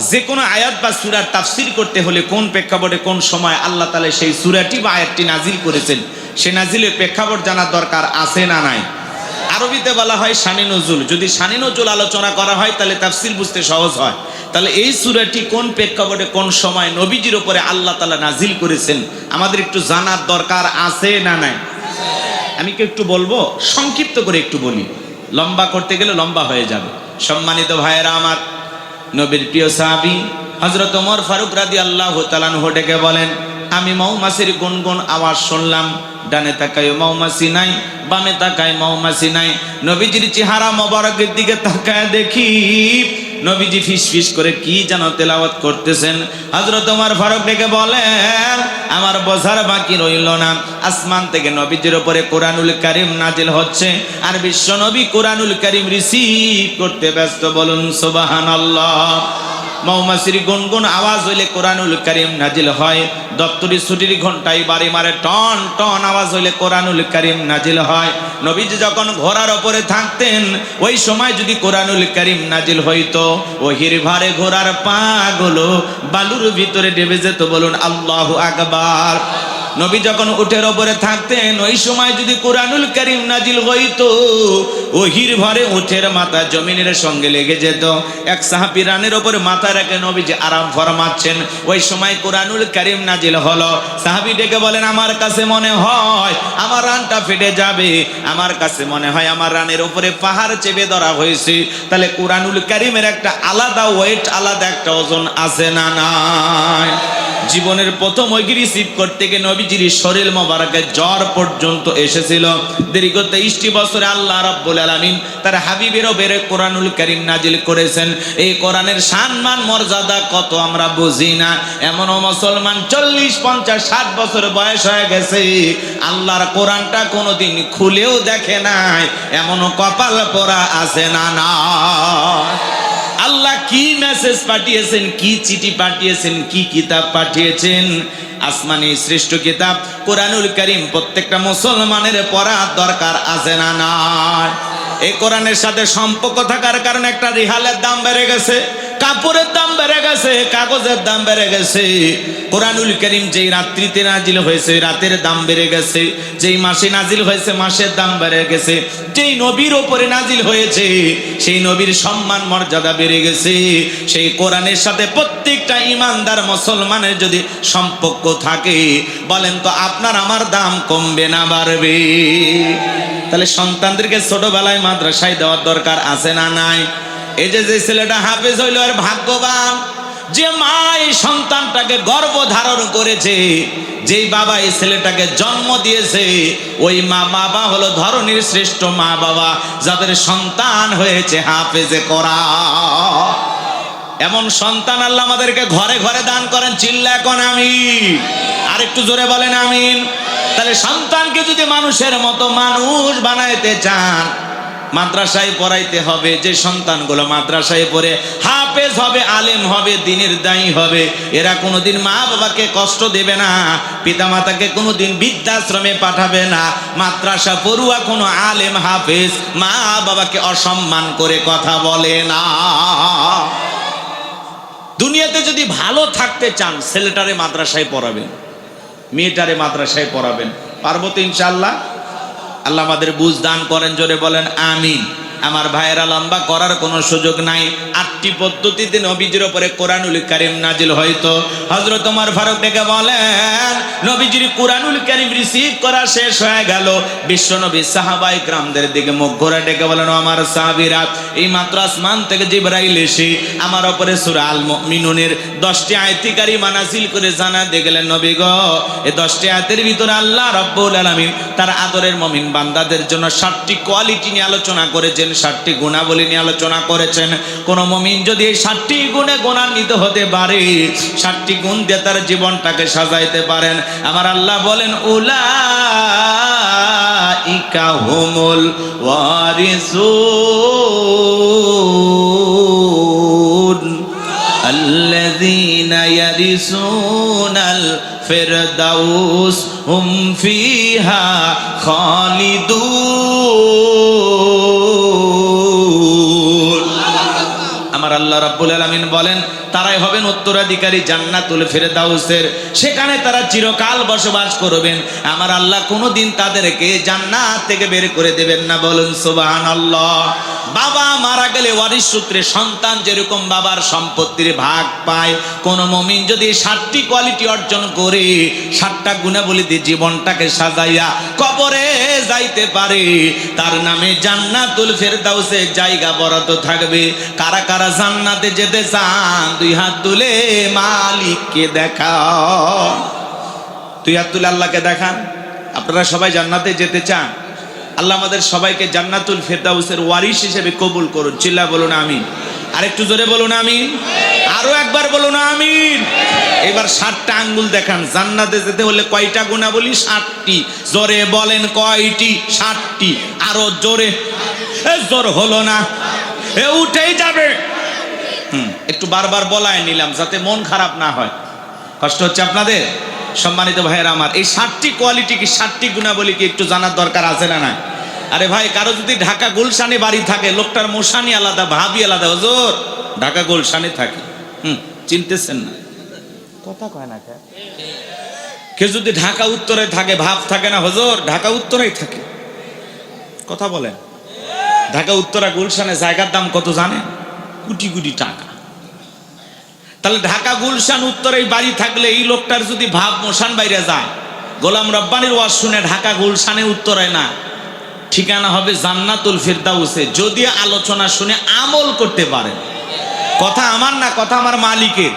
যে কোনো আয়াত বা সূরার তাফসীর করতে হলে কোন প্রেক্ষাপটে কোন সময় আল্লাহ তাআলা সেই সূরাটি বা আয়াতটি নাজিল করেছেন, সে নাজিলের প্রেক্ষাপট জানার দরকার আছে না নাই? আরবিতে বলা হয় শানে নজুল। যদি শানে নজুল আলোচনা করা হয় তাহলে তাফসীর বুঝতে সহজ হয়। তাহলে এই সূরাটি কোন প্রেক্ষাপটে কোন সময় নবীজির উপরে আল্লাহ তাআলা নাজিল করেছেন আমাদের একটু জানার দরকার আছে না নাই? আমি কি একটু বলবো, সংক্ষিপ্ত করে একটু বলি, লম্বা করতে গেলে লম্বা হয়ে যাবে। সম্মানিত ভাইয়েরা আমার, নবীর প্রিয় সাহাবী হযরত ওমর ফারুক রাদিয়াল্লাহু তাআলা আনহু ডেকে বলেন, আমি মৌমাছির গুনগুন আওয়াজ শুনলাম। ডানে তাকায় মৌমাছি নাই, বামে তাকায় মৌমাছি নাই। নবীজির চেহারা মোবারকের দিকে তাকায় দেখি নবীজি ফিসফিস করে কি যেন তেলাওয়াত করতেছেন। হযরত ওমর ফারুক ডেকে বলেন, আমার বোঝার বাকি রইল না। আসমান থেকে নবীজির উপরে কোরআনুল কারীম নাজিল হচ্ছে, আর বিশ্ব নবী কোরআনুল কারীম রিসিভ করতে ব্যস্ত। বলুন সুবহানাল্লাহ। মৌমাছির গুনগুন আওয়াজ হইলে কোরআনুল কারীম নাজিল হয়। দপ্তরি ছুটির ঘন্টায় বাড়ি মারে টন টন আওয়াজ হইলে কোরআনুল কারীম নাজিল হয়। নবীজি যখন ঘোড়ার ওপরে থাকতেন ওই সময় যদি কোরআনুল কারীম নাজিল হইতো, ওহির ভারে ঘোড়ার পাগুলো বালুর ভিতরে ডেবে যেত। বলুন আল্লাহু আকবার। নবী যখন উটের ওপরে থাকতেন ওই সময় যদি কোরআনুল কারীম নাজিল হইতো, ওহির ভরে উটের মাথা জমিনের সঙ্গে লেগে যেত। এক সাহাবী রানের ওপরে মাথা রেখে নবীজি আরাম ফরমাচ্ছেন, ওই সময় কোরআনুল কারীম নাজিল হলো। সাহাবী ডেকে বলেন, আমার কাছে মনে হয় আমার রানটা ফেটে যাবে, আমার কাছে মনে হয় আমার রানের উপরে পাহাড় চেপে ধরা হয়েছে। তাহলে কোরআনুল কারীমের একটা আলাদা ওয়েট, আলাদা একটা ওজন আছে না নাই? জীবনের প্রথম ওই রিসিভ করতে গিয়ে নবীজির শরীর মোবারকে জ্বর পর্যন্ত এসেছিল। দীর্ঘ 23টি বছরে আল্লাহ রাব্বুল আলামিন তার হাবিবের ওপরে কোরআনুল কারীম নাজিল করেছেন। এই কোরআনের সম্মান মর্যাদা কত আমরা বুঝি না। এমনও মুসলমান 40, 50, 60 বছর বয়স হয়ে গেছে, আল্লাহর কোরআনটা কোনোদিন খুলেও দেখে নাই, এমনও কপাল পোড়া আছে না না? আল্লাহ কি মেসেজ পাঠিয়েছেন, কি চিঠি পাঠিয়েছেন, কি কিতাব পাঠিয়েছেন? আসমানি শ্রেষ্ঠ কিতাব কোরআনুল কারীম প্রত্যেকটা মুসলমানের পড়া দরকার আছে না নাই? এই কোরআনের সাথে সম্পর্ক থাকার কারণে একটা রিহালের দাম বেড়ে গেছে, কাপড়ের দাম বেড়ে গেছে, কাগজের দাম বেড়ে গেছে। কোরআনুল কারীম যেই রাত্রিতে নাজিল হয়েছে রাতের দাম বেড়ে গেছে, যেই মাসে নাজিল হয়েছে মাসের দাম বেড়ে গেছে, যেই নবীর ওপরে নাজিল হয়েছে সেই নবীর সম্মান মর্যাদা বেড়ে গেছে। সেই কোরআনের সাথে প্রত্যেকটা ইমানদার মুসলমানের যদি সম্পর্ক থাকে, বলেন তো আপনার আমার দাম কমবে না বাড়বে? তাহলে সন্তানদেরকে ছোটবেলায় মাদ্রাসায় দেওয়ার দরকার আছে না নাই? এই যে ছেলেটা হাফেজ হইল আর ভাগ্যবান, যে মা এই সন্তানটাকে গর্ভ ধারণ করেছে, যেই বাবা এই ছেলেটাকে জন্ম দিয়েছে, ওই মা বাবা হলো ধরনের শ্রেষ্ঠ মা বাবা, যাদের সন্তান হয়েছে হাফেজে কোরআন। এমন সন্তান আল্লাহ আমাদেরকে ঘরে ঘরে দান করেন। চিল্লা এখন আমিন, আর একটু জোরে বলেন আমিন। তাহলে সন্তানকে যদি মানুষের মতো মানুষ বানাইতে চান, মাদ্রাসায় পড়াইতে হবে। যে সন্তানগুলো মাদ্রাসায় পড়ে হাফেজ হবে, আলেম হবে, দ্বীনের দায়ী হবে, এরা কোনোদিন মা বাবাকে কষ্ট দেবে না, পিতা মাতাকে কোনোদিন বৃদ্ধাশ্রমে পাঠাবে না। মাদ্রাসা পড়ুয়া কোনো আলেম হাফেজ মা বাবাকে অসম্মান করে কথা বলে না। দুনিয়াতে যদি ভালো থাকতে চান, ছেলেটারে মাদ্রাসায় পড়াবেন, মেয়েটারে মাদ্রাসায় পড়াবেন। পারবো তো ইনশাআল্লাহ? আল্লাহ আমাদের বুঝ দান করেন, জোরে বলেন আমিন। আমার ভাইয়েরা, লম্বা করার কোনো সুযোগ নাই। 8টি পদ্ধতিতে নবীজির উপরে কোরআনুল কারীম নাজিল হয়তো। হযরত ওমর ফারুক ডেকে বলেন, নবীজির কোরআনুল কারীম রিসিভ করা শেষ হয়ে গেল, বিশ্ব নবী সাহাবায়ে কিরামদের দিকে মুখ ঘোরা ডেকে বলেন, আমার সাহাবীরা, এই মাত্র আসমান থেকে জিবরাইল এসে আমার উপরে সূরা আল মুমিনুনের 10টি আয়াতি কারিমা নাজিল করে জানা দিয়ে গেলেন, নবী গো, এই 10টি আয়াতের ভিতরে আল্লাহ রাব্বুল আলামিন তার আদরের মুমিন বান্দাদের জন্য 7টি কোয়ালিটি নিয়ে আলোচনা করেছেন, 7টি গুণাবলী নিয়ে আলোচনা করেছেন। কোন মুমিন যদি এই 7টি গুণে গুণান্বিত হতে পারে, 7টি গুণ দিয়ে তার জীবনটাকে সাজাইতে পারেন, আমার আল্লাহ বলেন, উলাইকা হুমুল ওয়ারিসুন আল্লাযীনা ইয়ারিসুনাল ফিরদাউস হুম ফিহা খালিদুন। আমার আল্লাহ রাব্বুল আলামিন বলেন, তারাই হবেন উত্তরাধিকারী জান্নাতুল ফিরদাউসের, সেখানে তারা চিরকাল বসবাস করবেন। আমার আল্লাহ কোনোদিন তাদেরকে জান্নাত থেকে বের করে দেবেন না, বলুন সুবহানাল্লাহ। বাবা মারা গেলে ওয়ারিস সূত্রে সন্তান যেরকম বাবার সম্পত্তির ভাগ পায়, কোন মুমিন যদি 7টি কোয়ালিটি অর্জন করে, 7টা গুণাবলী দিয়ে জীবনটাকে সাজাইয়া কবরে যাইতে পারে, তার নামে জান্নাতুল ফিরদাউসে জায়গা বরাদ্দ থাকবে। কারা কারা জান্নাতে যেতে চান? 2 হাত তুলে মালিককে দেখাও। 2 হাত তুলে আল্লাহকে দেখান। আপনারা সবাই জান্নাতে যেতে চান? আল্লাহ আমাদের সবাইকে জান্নাতুল ফিরদাউসের ওয়ারিস হিসেবে কবুল করুন। চিল্লা বলুন আমিন। আরেকটু জোরে বলুন আমিন। আরো একবার বলুন আমিন। এবার 7টা আঙ্গুল দেখান। জান্নাতে যেতে হলে কয়টা গুণাবলী? 7টি। জোরে বলেন কয়টি? 7টি। আরো জোরে। জোর হলো না, উঠেই যাবে। একটু বারবার বলায় নিলাম যাতে মন খারাপ না হয়। কষ্ট হচ্ছে আপনাদের? সম্মানিত ভাইয়েরা আমার, এই 7টি কোয়ালিটি কি 7টি গুণাবলী কি একটু জানার দরকার আছে না নাই? আরে ভাই, কারো যদি ঢাকা গুলশানে বাড়ি থাকে, লোকটার মোশানি আলাদা, ভাবি আলাদা। হুজুর ঢাকা গুলশানে থাকে, চিনতেছেন না? কথা কয় না কে? কেউ যদি ঢাকা উত্তরে থাকে, ভাব থাকে না হুজুর ঢাকা উত্তরেই থাকে। কথা বলেন। ঢাকা উত্তরা গুলশানে জায়গার দাম কত জানেন? কোটি কোটি টাকা। তাহলে ঢাকা গুলশান উত্তরে বাড়ি থাকলে এই লোকটার যদি ভাব মোশান বাইরে যায়, গোলাম রব্বানির ওয়াজ শুনে ঢাকা গুলশানে উত্তরে না, ঠিকানা হবে জান্নাতুল ফিরদাউসে, যদি আলোচনা শুনে আমল করতে পারে। কথা আমার না, কথা আমার মালিকের।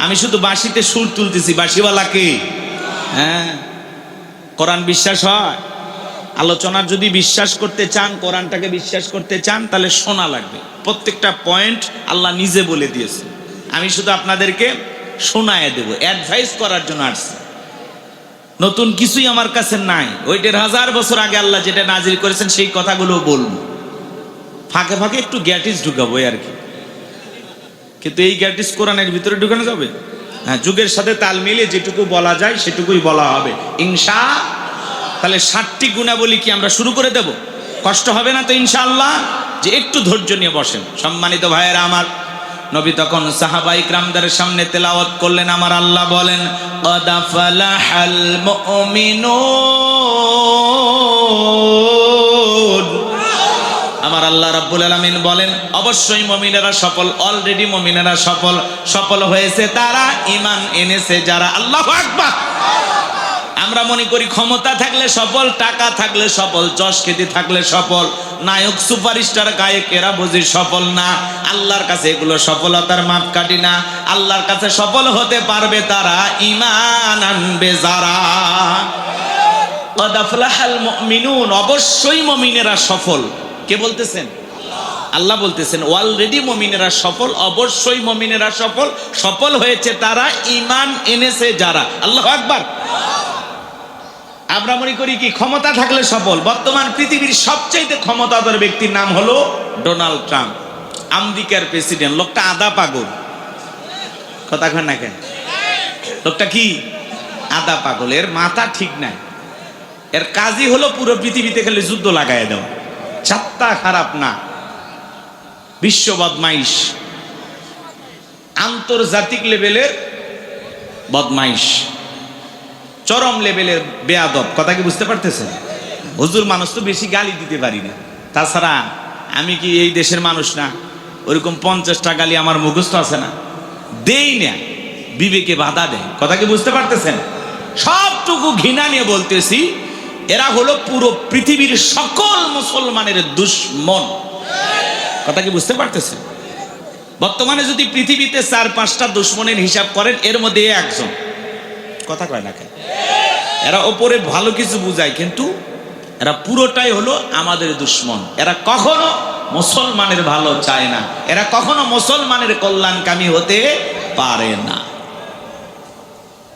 আমি শুধু বাঁশিতে সুর তুলতেছি, বাঁশিওয়ালাকে। হ্যাঁ, কোরআন বিশ্বাস হয়। আলোচনার যদি বিশ্বাস করতে চান, কোরআনটাকে বিশ্বাস করতে চান, তাহলে শোনা লাগবে। প্রত্যেকটা পয়েন্ট আল্লাহ নিজে বলে দিয়েছে, আমি শুধু আপনাদেরকে শোনায় দেব, অ্যাডভাইস করার জন্য আসছি। নতুন কিছুই আমার কাছে নাই। ওই 1500 বছর আগে আল্লাহ যেটা নাজিল করেছেন সেই কথাগুলো বলবো, ফাঁকে ফাঁকে একটু গ্যাটিস ঢুকাবো আর কি। কিন্তু এই গ্যাটিস কোরআনের ভিতরে ঢুকানো যাবে? হ্যাঁ, যুগের সাথে তাল মিলিয়ে যেটুকু বলা যায় সেটুকুই বলা হবে ইনশাআল্লাহ। তাহলে 7টি গুণাবলী কি আমরা শুরু করে দেব? কষ্ট হবে না তো ইনশাআল্লাহ? যে একটু ধৈর্য নিয়ে বসেন। সম্মানিত ভাইয়েরা আমার, নবী তখন সাহাবা ইকরামদের সামনে তেলাওয়াত করলেন। আমার আল্লাহ বলেন, ক্বাদ আফলাহাল মুমিনুন। আমার আল্লাহ রাব্বুল আলামিন বলেন, অবশ্যই মুমিনেরা সফল। অলরেডি মুমিনেরা সফল। সফল হয়েছে তারা, ঈমান এনেছে যারা। আল্লাহু আকবার। আমরা মনে করি ক্ষমতা থাকলে সফল, টাকা থাকলে সফল, যশ খ্যাতি থাকলে সফল, নায়ক সুপারস্টার গায়ক এরা বুঝি সফল না। আল্লাহর কাছে এগুলো সফলতার মাপকাঠি না। আল্লাহর কাছে সফল হতে পারবে তারা, ঈমান আনবে যারা। ক্বাদ আফলাহাল মুমিনুন, অবশ্যই মুমিনেরা সফল। কে বলতেছেন? আল্লাহ বলতেছেন অলরেডি মুমিনেরা সফল, অবশ্যই মুমিনেরা সফল। সফল হয়েছে তারা, ঈমান এনেছে যারা। আল্লাহু আকবার। আমরা মনে করি কি ক্ষমতা থাকলে সফল। বর্তমান পৃথিবীর সবচেয়ে ক্ষমতাধর ব্যক্তির নাম হলো ডোনাল্ড ট্রাম্প, আমেরিকার প্রেসিডেন্ট। লোকটা আধা পাগল। কথা কয় না কেন? লোকটা কি আধা পাগল, এর মাথা ঠিক নাই। এর কাজই হলো পুরো পৃথিবীতে খালি যুদ্ধ লাগাই দেওয়া। চাত্তা খারাপ না, বিশ্ব বদমাইশ, আন্তর্জাতিক লেভেলের বদমাইশ, চরম লেভেলের বেয়াদব। কথা কি বুঝতে পারতেছেন? হুজুর মানুষ তো বেশি গালি দিতে পারি না। তাছাড়া আমি কি এই দেশের মানুষ না? ওইরকম 50টা গালি আমার মুখস্থ আছে না, দেই না, বিবেকে বাধা দেয়। কথা কি বুঝতে পারতেছেন? সবটুকু ঘৃণা নিয়ে বলতেছি, এরা হলো পুরো পৃথিবীর সকল মুসলমানের দুশ্মন। কথা কি বুঝতে পারতেছেন? বর্তমানে যদি পৃথিবীতে 4-5টা দুশ্মনের হিসাব করেন, এর মধ্যে একজন। কথা কয় না কেন? এরা ওপরে ভালো কিছু বুঝায়, কিন্তু এরা পুরোটাই হলো আমাদের দুশ্মন। এরা কখনো মুসলমানের ভালো চায় না, এরা কখনো মুসলমানের কল্যাণকামী হতে পারে না।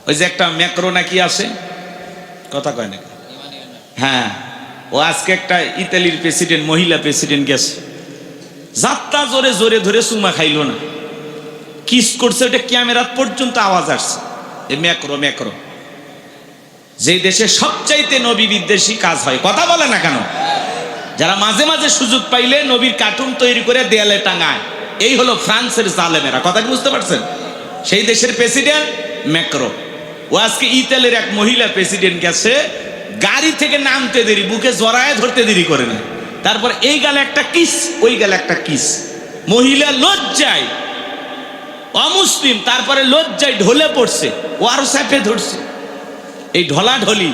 ওই যে একটা ম্যাক্রো নাকি আছে, কথা কয় না? হ্যাঁ, ও আজকে একটা ইতালির প্রেসিডেন্ট, মহিলা প্রেসিডেন্ট গেছে, যাত্রা জোরে জোরে ধরে চুমা খাইলো না, কিস করছে, ওটা ক্যামেরা পর্যন্ত আওয়াজ আসছে। এই ম্যাক্রো যে দেশে সবচাইতে নবী বিদ্বেষী কাজ হয়। কথা বলে না কেন? যারা মাঝে মাঝে সুযোগ পাইলে নবীর কার্টুন তৈরি করে দেয়ালে টাঙায়, এই হলো ফ্রান্সের জালেমেরা। কথা কি বুঝতে পারছেন? সেই দেশের প্রেসিডেন্ট ম্যাক্রো। ও আজকে ইতালির এক মহিলা প্রেসিডেন্ট গেছে, গাড়ি থেকে নামতে দেরি, বুকে জড়ায় ধরতে দেরি করে না, তারপর এই গালে একটা কিস, ওই গালে একটা কিস। মহিলা লজ্জায়, অমুসলিম, তারপরে লজ্জায় ঢলে পড়ছে, ও আরো চাপে ধরছে। এই ঢলা ঢলি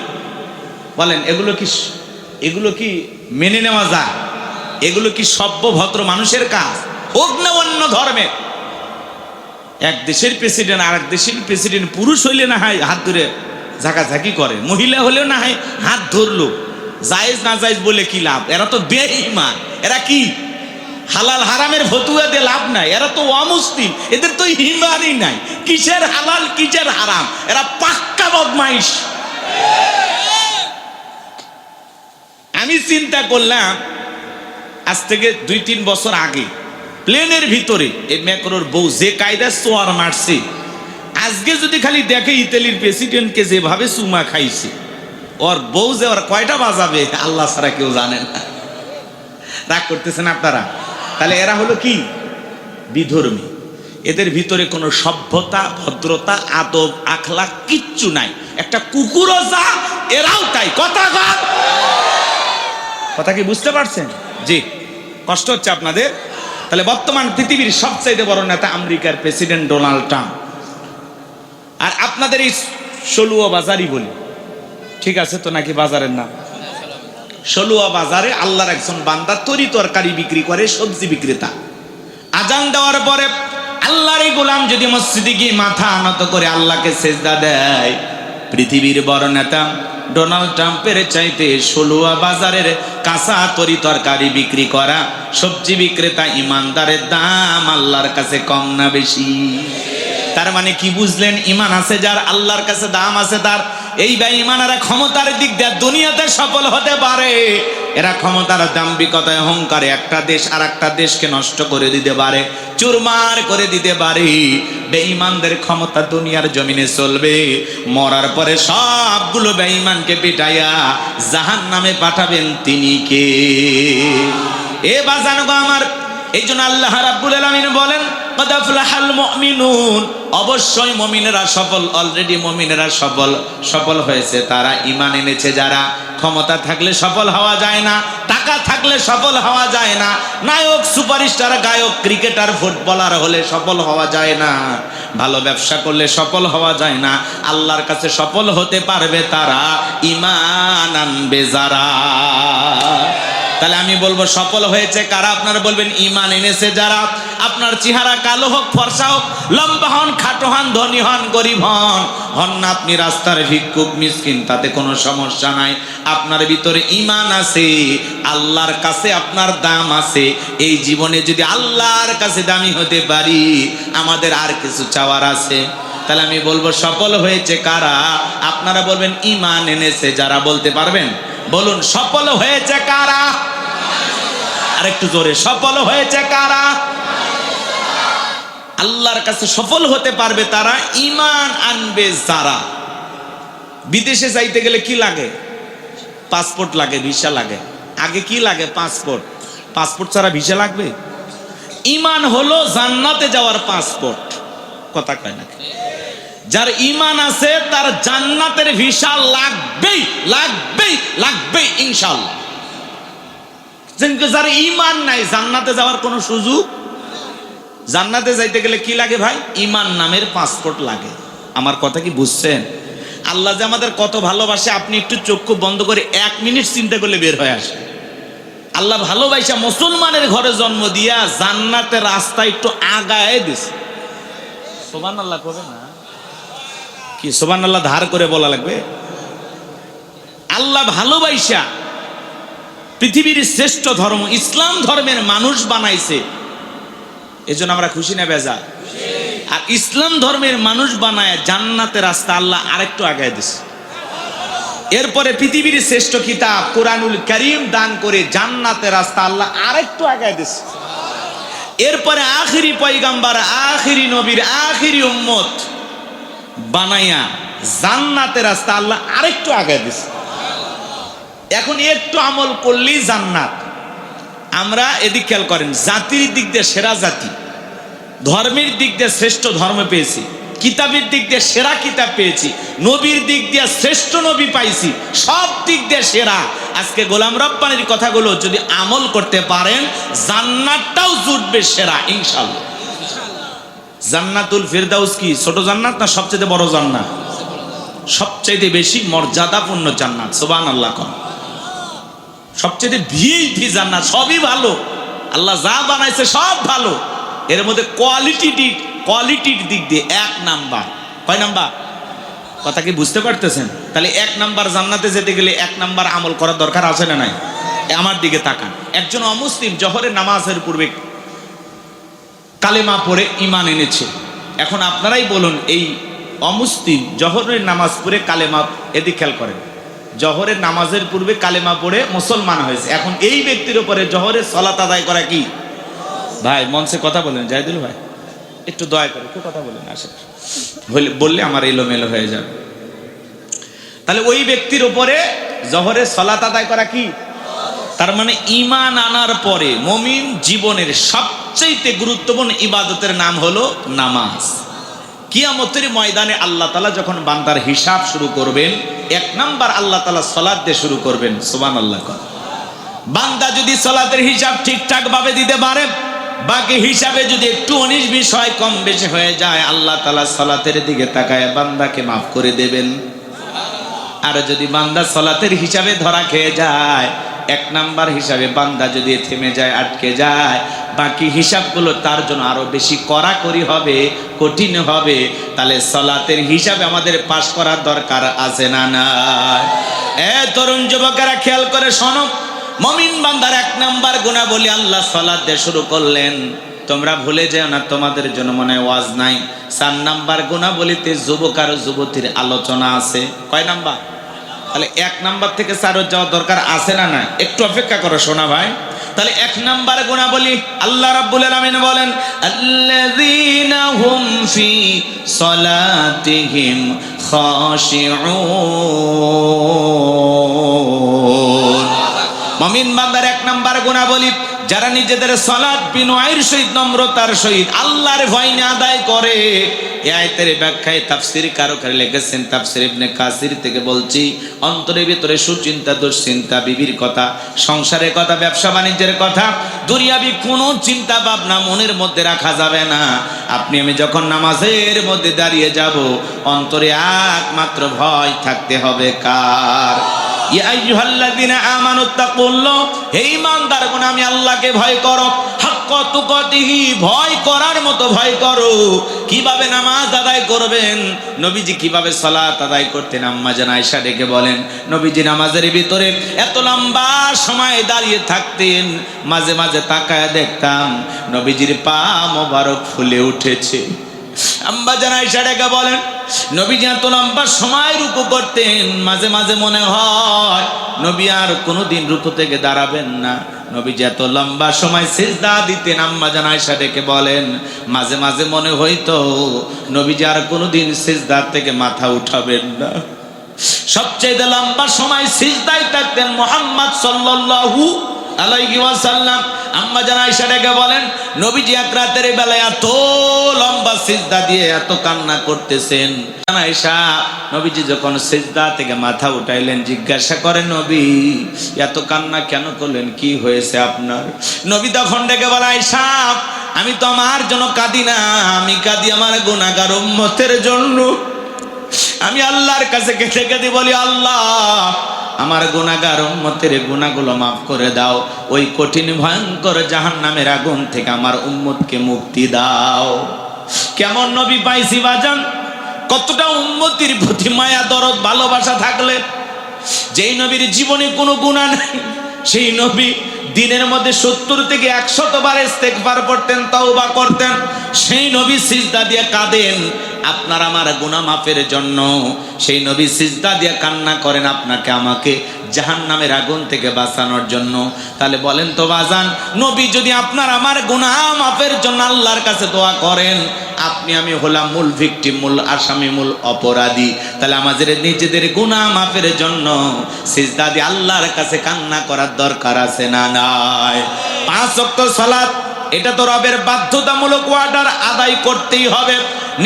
বলেন, এগুলো কি মেনে নেওয়া যায়? এগুলো কি সভ্য ভদ্র মানুষের কাজ? হোক না অন্য ধর্মের। এক দেশের প্রেসিডেন্ট আর এক দেশের প্রেসিডেন্ট, পুরুষ হইলে না হয় হাত ধরে ঝাঁকাঝাঁকি করে, মহিলা হলেও না হয় হাত ধরলো। জায়েজ না জায়েজ বলে কি লাভ? এরা তো বেঈমান। এরা কি হালাল হারামের ফতুয়া দিয়ে লাভ নাই। এরা তো অমুসলিম, এদের তো ঈমানই নাই। কিসের হালাল কিসের হারাম? এরা পাক্কা বদমাইশ। আমি চিন্তা করলাম, আজ থেকে 2-3 বছর আগে প্লেনের ভিতরে এই ম্যাক্রোর বউ যে কায়দা সোয়ার মারছে, আজকে যদি খালি দেখে ইতালির প্রেসিডেন্টকে যেভাবে চুমা খাইছে, ওর বউ যে ওর কয়টা বাজাবে আল্লাহ ছাড়া কেউ জানে না। রাগ করতেছেন আপনারা? তাহলে এরা হলো কি? বিধর্মী। এদের ভিতরে কোনো সভ্যতা, ভদ্রতা, আদব, আখলাক কিচ্ছু নাই। একটা কুকুরও যা, এরাও তাই। কথা কি বুঝতে পারছেন? জি, কষ্ট হচ্ছে আপনাদের? তাহলে বর্তমান পৃথিবীর সবচাইতে বড় নেতা আমেরিকার প্রেসিডেন্ট ডোনাল্ড ট্রাম্প। আর আপনাদের এই সলুয়া বাজারই বলি, ঠিক আছে তো নাকি বাজারের নাম? সলুয়া বাজারে আল্লাহর একজন বান্দা তরি তরকারি বিক্রি করে, সবজি বিক্রেতা। আজান দেওয়ার পরে আল্লাহর এই গোলাম যদি মসজিদে গিয়ে মাথা আনত করে আল্লাহকে সেজদা দেয়, পৃথিবীর বড় নেতা ডোনাল্ড ট্রাম্পের চাইতে সলুয়া বাজারের কাঁচা তরি তরকারি বিক্রি করা সবজি বিক্রেতা ইমানদারের দাম আল্লাহর কাছে কম না বেশি? তার মানে কি বুঝলেন? ইমান আছে যার, আল্লাহর কাছে দাম আছে তার। এই বেঈমানেরা ক্ষমতার দিক দিয়ে দুনিয়াতে সফল হতে পারে, এরা ক্ষমতার দাম্ভিকতায় অহংকারে একটা দেশ আর একটা দেশকে নষ্ট করে দিতে পারে, চুরমার করে দিতে পারে। বেঈমানদের ক্ষমতা দুনিয়ার জমিনে চলবে, মরার পরে সবগুলো বেঈমানকে পিটাইয়া জাহান্নামে পাঠাবেন তিনি কে? এ বাজানগো আমার, এই জন্য আল্লাহ রাব্বুল আলামিন বলেন কদ আফলাহাল মুমিনুন, অবশ্যই মুমিনেরা সফল, অলরেডি মুমিনেরা সফল হয়েছে তারা, ঈমান এনেছে যারা। ক্ষমতা থাকলে সফল হওয়া যায় না, টাকা থাকলে সফল হওয়া যায় না, নায়ক, সুপারস্টার, গায়ক, ক্রিকেটার, ফুটবলার হলে সফল হওয়া যায় না, ভালো ব্যবসা করলে সফল হওয়া যায় না। আল্লাহর কাছে সফল হতে পারবে তারা, ঈমান আনবে যারা। তাহলে আমি বলবো সফল হয়েছে কারা? আপনারা বলবেন ঈমান এনেছে যারা। আপনার চেহারা কালো হোক, ফর্সা হোক, লম্বা হন, খাটো হন, ধনী হন, গরিব হন না আপনি রাস্তার ভিক্ষুক, মিসকিন, তাতে কোনো সমস্যা নাই। আপনার ভিতরে ঈমান আছে, আল্লাহর কাছে আপনার দাম আছে। এই জীবনে যদি আল্লাহর কাছে দামি হতে পারি, আমাদের আর কিছু চাওয়ার আছে? তাহলে আমি বলবো সফল হয়েছে কারা? আপনারা বলবেন ঈমান এনেছে যারা। বলতে পারবেন? বলুন সফল হয়েছে কারা? আরেকটু জোরে, সফল হয়েছে কারা? আল্লাহর কাছে সফল হতে পারবে তারা, ঈমান আনবে যারা। বিদেশে যাইতে গেলে কি লাগে? পাসপোর্ট লাগে, ভিসা লাগে। আগে কি লাগে? পাসপোর্ট। পাসপোর্ট ছাড়া ভিসা লাগবে? ঈমান হলো জান্নাতে যাওয়ার পাসপোর্ট। কথা কয় না? যার ঈমান আছে তার জান্নাতের ভিসা লাগবেই, লাগবেই, লাগবেই ইনশাআল্লাহ। যার ঈমান নাই, জান্নাতে যাওয়ার কোনো সুযোগ। জান্নাতে যাইতে গেলে কি লাগে ভাই? ঈমান নামের পাসপোর্ট লাগে। আমার কথা কি বুঝছেন? আল্লাহ যে আমাদের কত ভালোবাসে, আপনি একটু চক্ষু বন্ধ করে 1 মিনিট চিন্তা করলে বের হয়ে আসে। আল্লাহ ভালোবাসা মুসলমানের ঘরে জন্ম দিয়া জান্নাতের রাস্তা একটু আগায় দিছে। সুবহানাল্লাহ কবে না? কি সুবহানাল্লাহ ধার করে বলা লাগবে? আল্লাহ ভালোবাসা পৃথিবীর শ্রেষ্ঠ ধর্ম ইসলাম ধর্মের মানুষ বানাইছে, এজন্য আমরা খুশি না বেজার? আর ইসলাম ধর্মের মানুষ বানায় জান্নাতের রাস্তা আল্লাহ আরেকটু আগায় দিছে। এরপরে পৃথিবীর শ্রেষ্ঠ কিতাব কোরআনুল কারীম দান করে জান্নাতের রাস্তা আল্লাহ আরেকটু আগায় দিছে। এরপরে আখিরি পয়গাম্বার, আখিরি নবীর, আখিরি উম্মত বানাইয়া জান্নাতের রাস্তা আল্লাহ আরেকটু আগায় দিছে। এখন একটু আমল করলেই জান্নাত। আমরা এদিক খেয়াল করেন, জাতির দিক দিয়ে সেরা জাতি, ধর্মের দিক দিয়ে শ্রেষ্ঠ ধর্ম পেয়েছি, কিতাবের দিক দিয়ে সেরা কিতাব পেয়েছি, নবীর দিক দিয়ে শ্রেষ্ঠ নবী পাইছি, সব দিক দিয়ে সেরা। আজকে গোলাম রব্বানির কথাগুলো যদি আমল করতে পারেন, জান্নাতটাও জুটবে সেরা ইনশাআল্লাহ। জান্নাতুল ফেরদাউস কি ছোট জান্নাত না সবচেয়ে বড় জান্নাত? সবচেয়ে বেশি মর্যাদাপূর্ণ জান্নাত। সুবহানাল্লাহ। সবচেয়ে ভিআইপি জান্নাত। সবই ভালো, আল্লাহ যা বানাইছে সব ভালো। এর মধ্যে কোয়ালিটির দিক দিয়ে 1 নাম্বার। কয় নাম্বার? কথা কি বুঝতে পারতেছেন? তাহলে 1 নাম্বার জান্নাতে যেতে গেলে 1 নাম্বার আমল করার দরকার আছে না নাই? আমার দিকে তাকান। একজন অমুসলিম জোহরের নামাজের পূর্বে কালেমা পড়ে ঈমান এনেছে। এখন আপনারাই বলুন, এই অমুসলিম জোহরের নামাজ পড়ে কালেমা, এদিক খেয়াল করেন, জোহরের নামাজের পূর্বে কালেমা পড়ে মুসলমান হয়েছে। এখন এই ব্যক্তির উপরে জোহরের সালাত আদায় করা কি ভাই মঞ্চে কথা বলেন, জাহিদুল ভাই একটু দয়া করে একটু কথা বলেন, আসে বললে আমার এলোমেলো হয়ে যাবে। তাহলে ওই ব্যক্তির উপরে জোহরের সালাত আদায় করা কি? তার মানে ঈমান আনার পরে মুমিন জীবনের সবচেয়ে গুরুত্বপূর্ণ ইবাদতের নাম হলো নামাজ। কিয়ামতের ময়দানে আল্লাহ তাআলা যখন বান্দার হিসাব শুরু করবেন, এক নাম্বার আল্লাহ তাআলা সালাত দিয়ে শুরু করবেন। সুবহানাল্লাহ। বান্দা যদি সালাতের হিসাব ঠিকঠাক ভাবে দিতে পারে, বাকি হিসাবে যদি একটু 19-20 হয়, কম বেশি হয়ে যায়, আল্লাহ তাআলা সালাতের দিকে তাকায় বান্দাকে মাফ করে দেবেন। আর যদি বান্দা সালাতের হিসাবে ধরা খেয়ে যায়, এক নাম্বার হিসাবে বান্দা যদি থেমে যায়, আটকে যায়, বাকি হিসাবগুলো তার জন্য আরো বেশি কড়াকড়ি হবে, কঠিন হবে। তাহলে সালাতের হিসাবে আমাদের পাশ করার দরকার আছে না নাই? তরুণ যুবকেরা খেয়াল করে শোনো, মুমিন বান্দার এক নাম্বার গুনাহবলী আল্লাহ সালাত দিয়ে শুরু করলেন। তোমরা ভুলে যেও না, তোমাদের জন্য মনে হয় ওয়াজ নাই। 4 নাম্বার গুনাহবলীতে যুবক আর যুবতীর আলোচনা আছে। কয় নাম্বার? তাহলে 1 নাম্বার থেকে 4 যাওয়া দরকার আছে না না? একটু অপেক্ষা করো সোনা ভাই। তাহলে 1 নাম্বার গুনাহবলী আল্লাহ রাব্বুল আলামিন বলেন, আল্লাযীনা হুম ফি সালাতিহিম খাশিউন। মুমিন বান্দার 1 নাম্বার গুনাহবলী যারা নিজেদের সালাত বিনয়ের সহিত, নম্রতার সহিত আল্লাহর ভয় নিয়ে আদায় করে। এই আয়াতের ব্যাখ্যায় তাফসীরকাররা লিখেছেন, তাফসীর ইবনে কাসির থেকে বলছি, অন্তরের ভিতরে সুচিন্তা, দুশ্চিন্তা, বিবির কথা, সংসারের কথা, ব্যবসা বাণিজ্যের কথা, দুনিয়াবি কোনো চিন্তা ভাবনা মনের মধ্যে রাখা যাবে না। আপনি আমি যখন নামাজের মধ্যে দাঁড়িয়ে যাব, অন্তরে একমাত্র ভয় থাকতে হবে কার? ইয়া আইয়ুহাল্লাযীনা আমানুত্তাকুল্লাহ, হে ঈমানদারগণ আমি আল্লাহকে ভয় করো, হাক্কা তুকাতিহি, ভয় করার মতো ভয় করো। কিভাবে নামাজ আদায় করবেন? নবীজি কিভাবে সালাত আদায় করতেন? আম্মা জান আয়েশা ডেকে বলেন, নবীজি নামাজের ভিতরে এত লম্বা সময় দাঁড়িয়ে থাকতেন, মাঝে মাঝে তাকায় দেখতাম নবীজির পা মোবারক ফুলে উঠেছে। আম্মা জান আয়েশা ডেকে বলেন, নবীজি এত লম্বা সময় রুকু করতেন, মাঝে মাঝে মনে হয় নবী আর কোনোদিন রুকু থেকে দাঁড়াবেন না। নবীজি এত লম্বা সময় সিজদা দিতেন। আম্মা জান আয়েশা ডেকে বলেন, মাঝে মাঝে মনে হইতো নবীজি আর কোনোদিন সিজদা থেকে মাথা উঠাবেন না। সবচেয়ে লম্বা সময় সিজদায় থাকতেন মুহাম্মদ সাল্লাল্লাহু আলাইহি ওয়াসাল্লাম। আম্মা জান আয়েশা ডেকে বলেন, নবীজি এক রাতের বেলায় এত লম্বা সিজদা দিয়ে এত কান্না করতেছেন। আয়েশা নবীজি যখন সিজদা থেকে মাথা উঠাইলেন, জিজ্ঞাসা করেন, নবী এত কান্না কেন করলেন, কি হয়েছে আপনার? নবী তখন ডেকে বলে, আয়েশা আমি তো আমার জন্য কাঁদি না, আমি কাঁদি আমার গুনাহগার উম্মতের জন্য। আমি আল্লাহর কাছে কেঁদে কেঁদে বলি, আল্লাহ আমার গুনাহগার উম্মতের গুনাহগুলো মাফ করে দাও, ওই কঠিন ভয়ঙ্কর জাহান্নামের আগুন থেকে আমার উম্মতকে মুক্তি দাও। কেমন নবী পাইছি বাজান, কতটা উম্মতির প্রতি মায়া, দরদ, ভালোবাসা থাকলে। যেই নবীর জীবনে কোনো গুনাহ নাই, সেই নবী দিনের মধ্যে 70 থেকে 100 বার ইস্তেগফার পড়তেন, তওবা করতেন। সেই নবী সিজদা দিয়ে কাঁদেন আপনার আমার গুনাহ মাফের জন্য। সেই নবী সিজদা দিয়ে কান্না করেন আপনাকে আমাকে জাহান্নামের আগুন থেকে বাঁচানোর জন্য। তাহলে বলেন তো বাজান, নবী যদি আপনার আমার গুনাহ মাফের জন্য আল্লাহর কাছে দোয়া করেন, আপনি আমি হলাম মূল ভিকটিম, মূল আসামি, মূল অপরাধী। তাহলে আমাদের নিজেদের গুনাহ মাফের জন্য সিজদা দিয়ে আল্লাহর কাছে কান্না করার দরকার আছে না নাই? 5 ওয়াক্ত সালাত, এটা তো রবের বাধ্যতামূলক অর্ডার, আদায় করতেই হবে।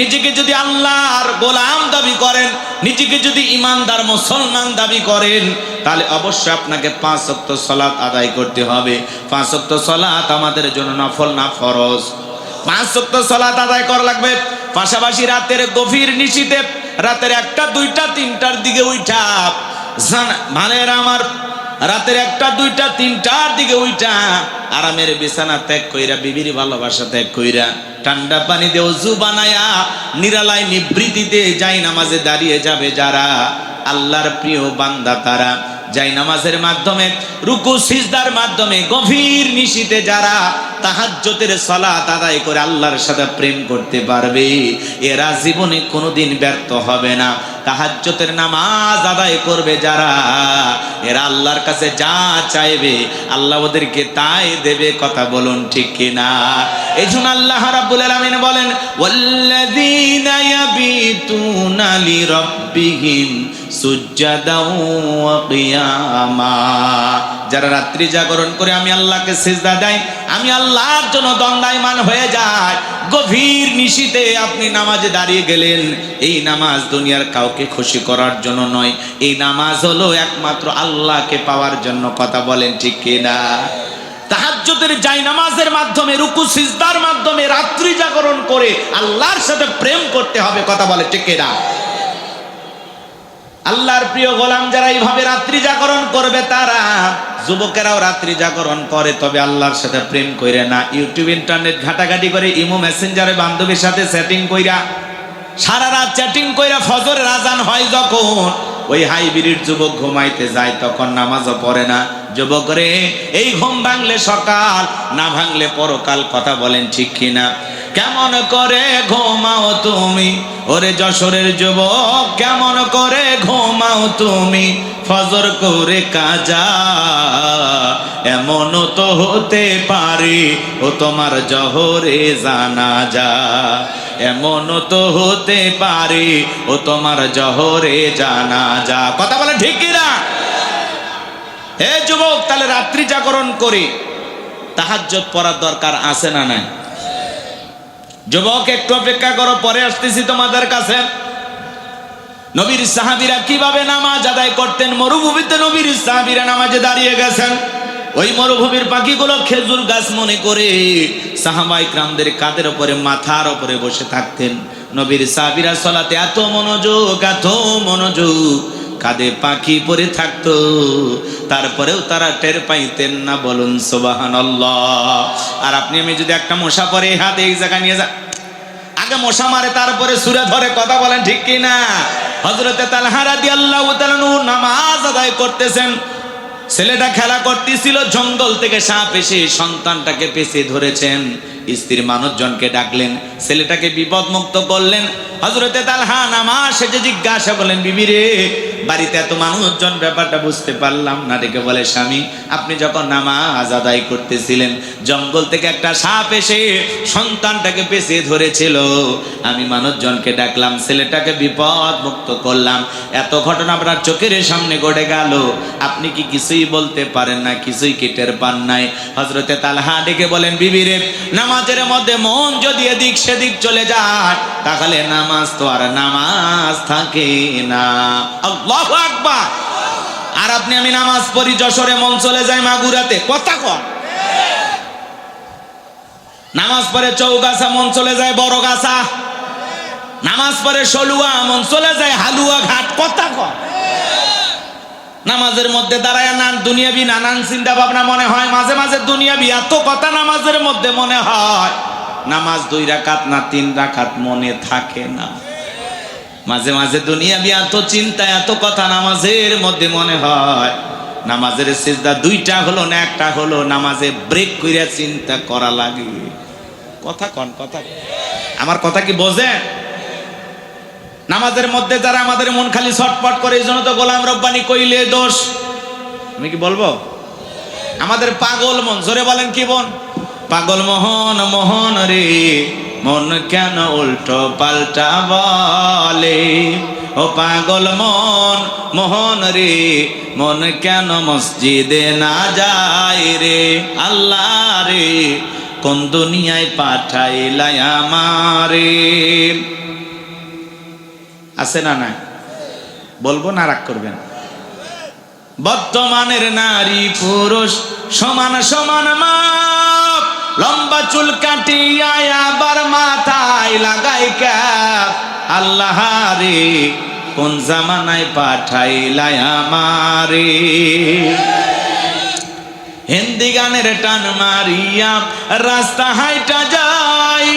নিজেকে যদি আল্লাহর গোলাম দাবি করেন, নিজেকে যদি ইমানদার মুসলমান দাবি করেন, তাহলে অবশ্যই আপনাকে 5 ওয়াক্ত সালাত আদায় করতে হবে। 5 ওয়াক্ত সালাত আমাদের জন্য নফল না ফরজ। 5 ওয়াক্ত সালাত আদায় করা লাগবে। পাশাপাশি রাতের গভীর নিশিতে, রাতের 1টা, 2টা, 3টার দিকে উঠা, ভালের আমার রাতের 1টা, 2টা, 3টার দিকে উঠা আরামের বিছানা ত্যাগ কইরা, বিবির ভালোবাসা ত্যাগ কইরা, ঠান্ডা পানি দিয়ে ওযু বানায়া নিরালায় নিবৃত্তিতে যাই নামাজে দাঁড়িয়ে যাবে যারা, আল্লাহর প্রিয় বান্দা তারা যাই নামাজের মাধ্যমে, রুকু সিজদার মাধ্যমে গভীর নিশিতে যারা তাহাজ্জুদের সালাত আদায় করে আল্লাহর সাথে প্রেম করতে পারবে, এরা জীবনে কোনোদিন ব্যর্থ হবে না। তাহাজ্জুদের নামাজ আদায় করবে যারা, এরা আল্লাহর কাছে যা চাইবে আল্লাহ ওদেরকে তাই দেবে। কথা বলুন ঠিক কিনা? এই জন্য আল্লাহ রাব্বুল আলামিন বলেন, ওয়াল্লাযীনা ইয়াবিতুনা লিরাব্বিহিম সুজদাও ওয়া কিয়ামা। যারা রাত্রি জাগরণ করে আমি আল্লাহকে সিজদা দেয়, আমি আল্লাহর জন্য দণ্ডায়মান হয়ে যায়। গভীর নিশীতে আপনি নামাজে দাঁড়িয়ে গেলেন, এই নামাজ দুনিয়ার কাউকে খুশি করার জন্য নয়, এই নামাজ হলো একমাত্র আল্লাহকে পাওয়ার জন্য। কথা বলেন ঠিক কিনা? তাহাজ্জুদের জায়নামাজের মাধ্যমে, রুকু সিজদার মাধ্যমে রাত্রি জাগরণ করে আল্লাহর সাথে প্রেম করতে হবে। কথা বলে ঠিক কিনা? আল্লাহর প্রিয় গোলাম যারা এইভাবে রাত্রি জাগরণ করবে, তারা যুবকেরাও রাত্রি জাগরণ করে, তবে আল্লাহর সাথে প্রেম কইরা না। ইউটিউব ইন্টারনেট ঘাটাঘাটি করে, ইমো মেসেঞ্জারে বান্ধবীর সাথে চ্যাটিং কইরা, সারা রাত চ্যাটিং কইরা ফজরের আজান হয় যখন, ওই হাইব্রিড যুবক ঘুমাইতে যায়, তখন নামাজও পড়ে না। যুবক রে, এই ঘুম ভাঙলে সকাল, না ভাঙলে পরকাল। কথা বলেন ঠিক কিনা? কেমন করে ঘুমাও তুমি ওরে যশোরের যুবক, কেমন করে ঘুমাও তুমি ফজর করে কাজা, এমনও তো হতে পারে ও তোমার জহরে জানাজা, এমনও তো হতে পারে ও তোমার জহরে জানাজা। কথা বলে ঠিক কিনা? হে যুবক, তাহলে রাত্রি জাগরণ করে তাহাজ্জুদ পড়ার দরকার আছে না নাই? যুবক একটু অপেক্ষা করো, পরে আসতেছি তোমাদের কাছে। নবীর সাহাবীরা কিভাবে নামাজ আদায় করতেন? মরুভূমিতে নবীর সাহাবীরা নামাজে দাঁড়িয়ে গেছেন, ওই মরুভূমির পাখিগুলো খেজুর গাছ মনে করে সাহাবায়ে কিরামদের কাঁধের উপরে, মাথার উপরে বসে থাকতেন। নবীর সাহাবীরা সালাতে এত মনোযোগ, কাঁধে পাখি পরে থাকতো, তারপরেও তারা টের পাইতেন না। বলুন সুবহানাল্লাহ। আর আপনি আমি যদি একটা মশা পরে হাতে এই জায়গায় নিয়ে যা, আগে মশা মারে তারপরে সুরে ধরে। কথা বলেন ঠিক কিনা? হযরতে তালহা রাদিয়াল্লাহু তাআলা নামাজ আদায় করতেছেন, ছেলেটা খেলা করতেছিল, জঙ্গল থেকে সাপ এসে সন্তানটাকে পেঁচিয়ে ধরেছেন। স্ত্রীর মানুষজনকে ডাকলেন, ছেলেটাকে বিপদ মুক্ত করলেন। হযরতে তালহা নামাজ শেষে জিজ্ঞাসা করলেন, বিবি রে, বাড়িতে এত মানুষজন, ব্যাপারটা বুঝতে পারলাম না। ডেকে বলে, স্বামী, আপনি যখন নামাজ আদায় করতেছিলেন, জঙ্গল থেকে একটা সাপ এসে সন্তানটাকে পেঁচিয়ে ধরেছিল, আমি মানুষজনকে ডাকলাম, ছেলেটাকে বিপদ মুক্ত করলাম। এত ঘটনা আপনার চোখের সামনে ঘটে গেল, আপনি কি কিছুই বলতে পারেন না? কিছুই কি টের পান নাই? হযরতে তালহা ডেকে বলেন, বিবি রে, নামাজের মধ্যে মন যদি এদিক সেদিক চলে যায়, তাহলে নামাজ তো আর নামাজ থাকে না। আল্লাহু আকবার। আর আপনি আমি নামাজ পড়ি, যশোরে মন চলে যায় মাগুরাতে। কথা কন। নামাজ পড়ে চৌগাছা, মন চলে যায় বড়গাছা। নামাজ পড়ে সলুয়া, মন চলে যায় হালুয়া ঘাট। কথা কন। নামাজের মধ্যে দাঁড়ায় দুনিয়াবি নানান চিন্তা ভাবনা মনে হয়, মাঝে মাঝে দুনিয়াবি এত কথা নামাজের মধ্যে মনে হয়, নামাজ 2 রাকাত না 3 রাকাত মনে থাকে না। মাঝে মাঝে দুনিয়াবি এত চিন্তা, এত কথা নামাজের মধ্যে মনে হয়, নামাজের সিজদা 2টা হলো না 1টা হলো, নামাজে ব্রেক কইরা চিন্তা করা লাগে। কথা কন। কথা, আমার কথা কি বোঝেন? নামাজের মধ্যে যারা আমাদের মন খালি ছটফট করে, এই জন্য তো গোলাম রব্বানি কইলে দোষ। আমি কি বলবো? আমাদের পাগল মন, জোরে বলেন কি মন? পাগল মোহন রে, মন কেন উল্টো পাল্টা বলে? ও পাগল মোহন রে, মন কেন মসজিদে না যায় রে? আল্লাহ রে, কোন দুনিয়ায় পাঠাইলাই আমারে? আছে না নাই? বলবো না রাগ করবেন? বর্তমানের নারী পুরুষ সমান সমান মাপ, লম্বা চুল কাটিয়া আবার মাথায় লাগাই ক্যাপ। আল্লাহ রে, কোন জামানায় পাঠাইলাই আমারে? হিন্দি গানের টান মারিয়া রাস্তা হাইটা যায়,